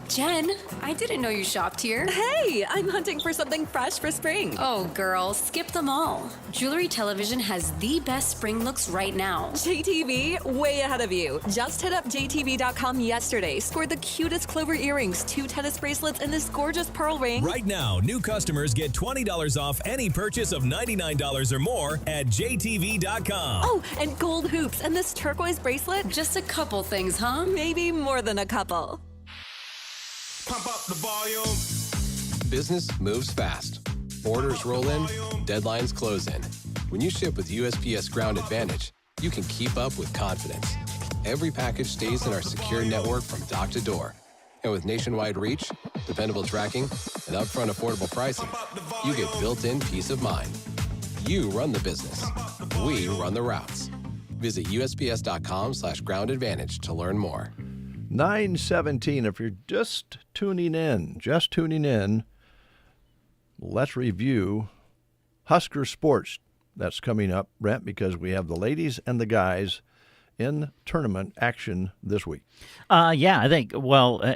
Jen, I didn't know you shopped here.
Hey, I'm hunting for something fresh for spring.
Oh, girl, skip them all. Jewelry Television has the best spring looks right now.
JTV, way ahead of you. Just hit up JTV.com yesterday, scored the cutest clover earrings, 2 tennis bracelets, and this gorgeous pearl ring.
Right now, new customers get $20 off any purchase of $99 or more at JTV.com.
Oh, and gold hoops and this turquoise bracelet.
Just a couple things, huh?
Maybe more than a couple.
Pump up the volume.
Business moves fast. Orders roll in, deadlines close in. When you ship with USPS Ground Advantage, you can keep up with confidence. Every package stays in our secure network from dock to door. And with nationwide reach, dependable tracking, and upfront affordable pricing, you get built-in peace of mind. You run the business. We run the routes. Visit USPS.com/Ground Advantage to learn more.
9:17. If you're just tuning in, let's review Husker Sports. That's coming up, Brent, because we have the ladies and the guys in tournament action this week.
Yeah, I think,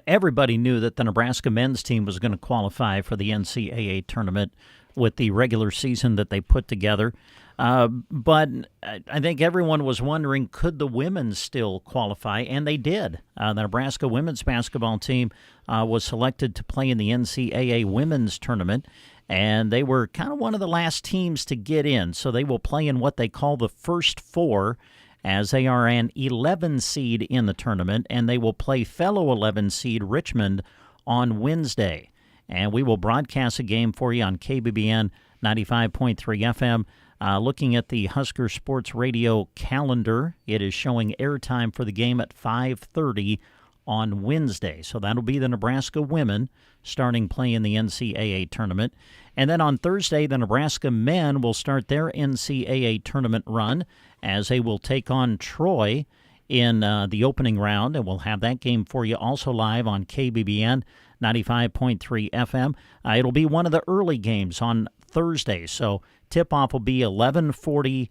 everybody knew that the Nebraska men's team was going to qualify for the NCAA tournament with the regular season that they put together. But I think everyone was wondering, could the women still qualify? And they did. The Nebraska women's basketball team was selected to play in the NCAA women's tournament, and they were kind of one of the last teams to get in. So they will play in what they call the first four, as they are an 11 seed in the tournament, and they will play fellow 11 seed Richmond on Wednesday. And we will broadcast a game for you on KBBN 95.3 FM. Looking at the Husker Sports Radio calendar, it is showing airtime for the game at 5:30 on Wednesday. So that'll be the Nebraska women starting play in the NCAA tournament. And then on Thursday, the Nebraska men will start their NCAA tournament run as they will take on Troy in the opening round. And we'll have that game for you also live on KBBN 95.3 FM. It'll be one of the early games on Thursday. So tip-off will be 11:40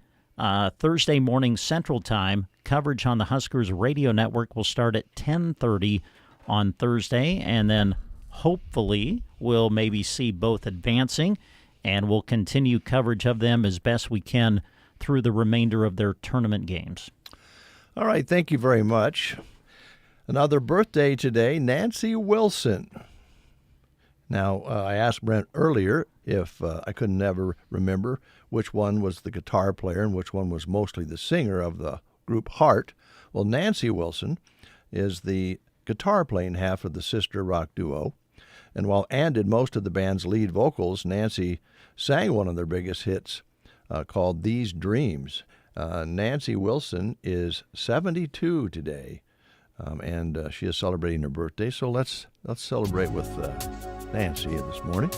Thursday morning Central Time. Coverage on the Huskers radio network will start at 10:30 on Thursday, and then hopefully we'll maybe see both advancing, and we'll continue coverage of them as best we can through the remainder of their tournament games.
All right, thank you very much. Another birthday today, Nancy Wilson. Now, I asked Brent earlier if I could never remember which one was the guitar player and which one was mostly the singer of the group Heart. Well, Nancy Wilson is the guitar-playing half of the sister rock duo. And while Ann did most of the band's lead vocals, Nancy sang one of their biggest hits called These Dreams. Nancy Wilson is 72 today, and she is celebrating her birthday. So let's celebrate with Nancy this morning.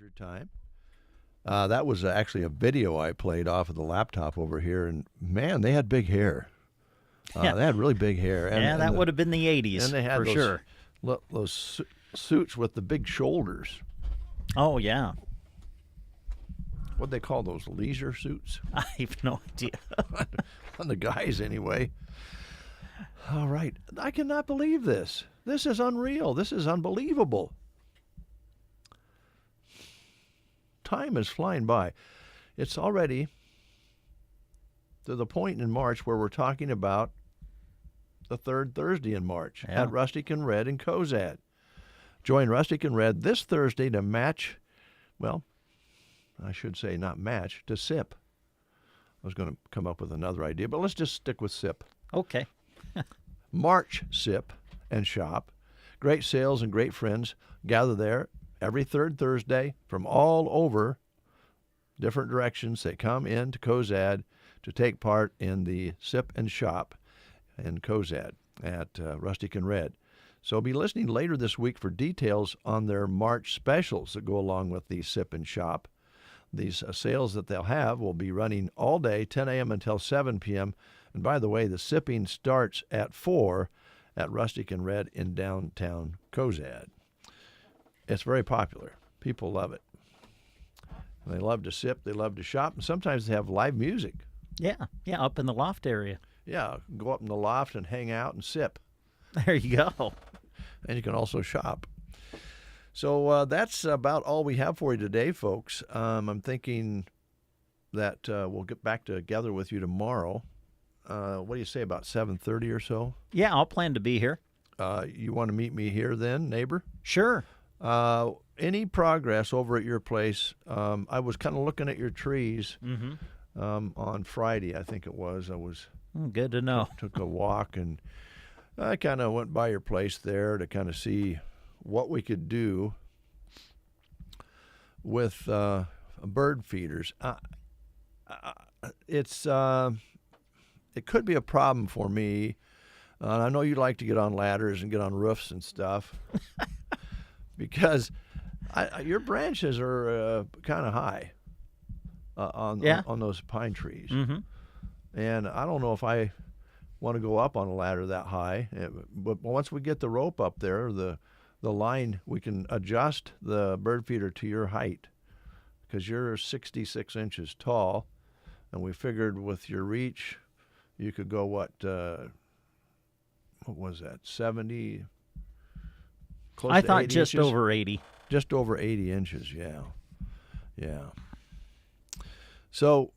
leisure time. That was actually a video I played off of the laptop over here, and man, they had big hair. They had really big hair. And
that would have been the 80s,
and they had
for sure.
Those suits with the big shoulders.
Oh, yeah.
What'd they call those, leisure suits?
I have no idea.
On the guys, anyway. All right. I cannot believe this. This is unreal. This is unbelievable. Time is flying by. It's already to the point in March where we're talking about the third Thursday in March at Rustic and Red in Cozad. Join Rustic and Red this Thursday to match, well, I should say not match, to sip. I was going to come up with another idea, but let's just stick with sip.
Okay.
March Sip and Shop. Great sales and great friends gather there every third Thursday from all over different directions. They come into Cozad to take part in the Sip and Shop in Cozad at Rustic and Red. So be listening later this week for details on their March specials that go along with the Sip and Shop. These sales that they'll have will be running all day, 10 a.m. until 7 p.m. And by the way, the sipping starts at 4 at Rustic and Red in downtown Cozad. It's very popular. People love it. They love to sip. They love to shop. And sometimes they have live music.
Yeah, up in the loft area.
Yeah, go up in the loft and hang out and sip.
There you go.
And you can also shop. So that's about all we have for you today, folks. I'm thinking that we'll get back together with you tomorrow. What do you say, about 7:30 or so?
Yeah, I'll plan to be here.
You want to meet me here then, neighbor?
Sure.
Any progress over at your place? I was kind of looking at your trees on Friday, I think it was. I was
good to know.
Took a walk, and I kind of went by your place there to kind of see what we could do with bird feeders. It could be a problem for me. I know you like to get on ladders and get on roofs and stuff because your branches are kind of high on those pine trees. And I don't know if I want to go up on a ladder that high. But once we get the rope up there, the line, we can adjust the bird feeder to your height because you're 66 inches tall. And we figured with your reach, you could go, what was that, 70?
I thought just
inches?
over 80.
Just over 80 inches, yeah. So,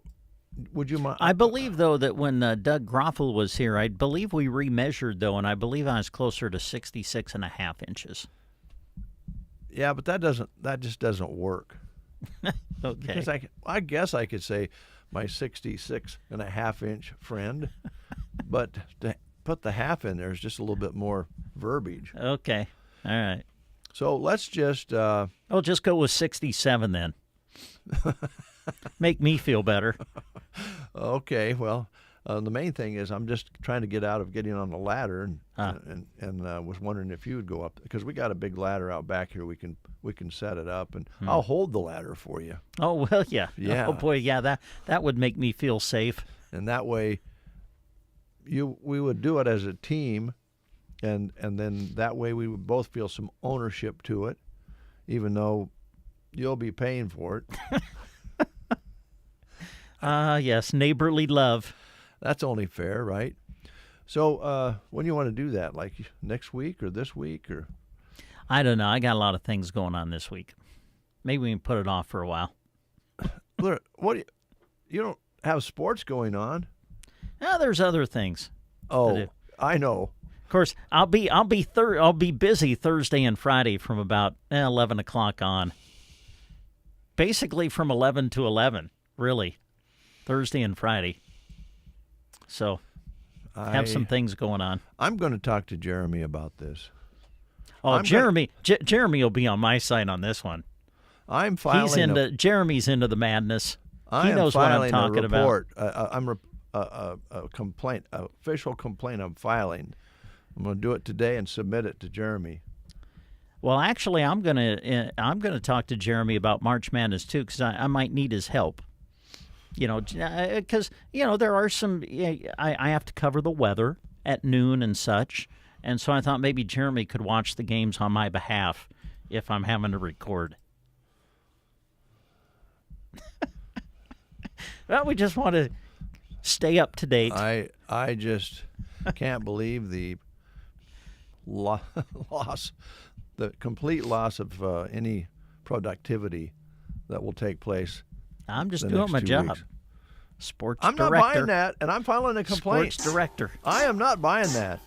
would you mind?
I believe, though, that when Doug Groffel was here, I believe we remeasured, though, and I believe I was closer to 66 and a half inches.
Yeah, but that just doesn't work.
Okay.
Because I guess I could say my 66 and a half inch friend, but to put the half in there is just a little bit more verbiage.
Okay. All right.
So let's just...
I'll just go with 67 then. Make me feel better.
Okay, well, the main thing is I'm just trying to get out of getting on the ladder, and was wondering if you would go up, because we got a big ladder out back here. We can set it up, and I'll hold the ladder for you.
Oh well, yeah.
Yeah.
Oh boy, yeah. That would make me feel safe.
And that way, we would do it as a team, and then that way we would both feel some ownership to it, even though you'll be paying for it.
Yes, neighborly love.
That's only fair, right? So when do you want to do that? Like next week or this week? Or
I don't know. I got a lot of things going on this week. Maybe we can put it off for a while.
What? You don't have sports going on?
No, there's other things.
Oh, I know.
Of course, I'll be busy Thursday and Friday from about 11 o'clock on. Basically from 11 to 11, really. Thursday and Friday. So, have some things going on.
I'm going to talk to Jeremy about this.
Oh, Jeremy will be on my side on this one.
I'm filing.
Jeremy's into the madness. He knows what I'm talking about.
I'm a complaint, official complaint. I'm filing. I'm going to do it today and submit it to Jeremy.
Well, actually, I'm gonna talk to Jeremy about March Madness too, because I might need his help. Because there are some. I have to cover the weather at noon and such, and so I thought maybe Jeremy could watch the games on my behalf if I'm having to record. Well, we just want to stay up to date.
I just can't believe the loss, the complete loss of any productivity that will take place.
I'm just doing my job.
Weeks.
Sports
I'm
director.
not buying that, and I'm filing a complaint.
Sports director.
I am not buying that.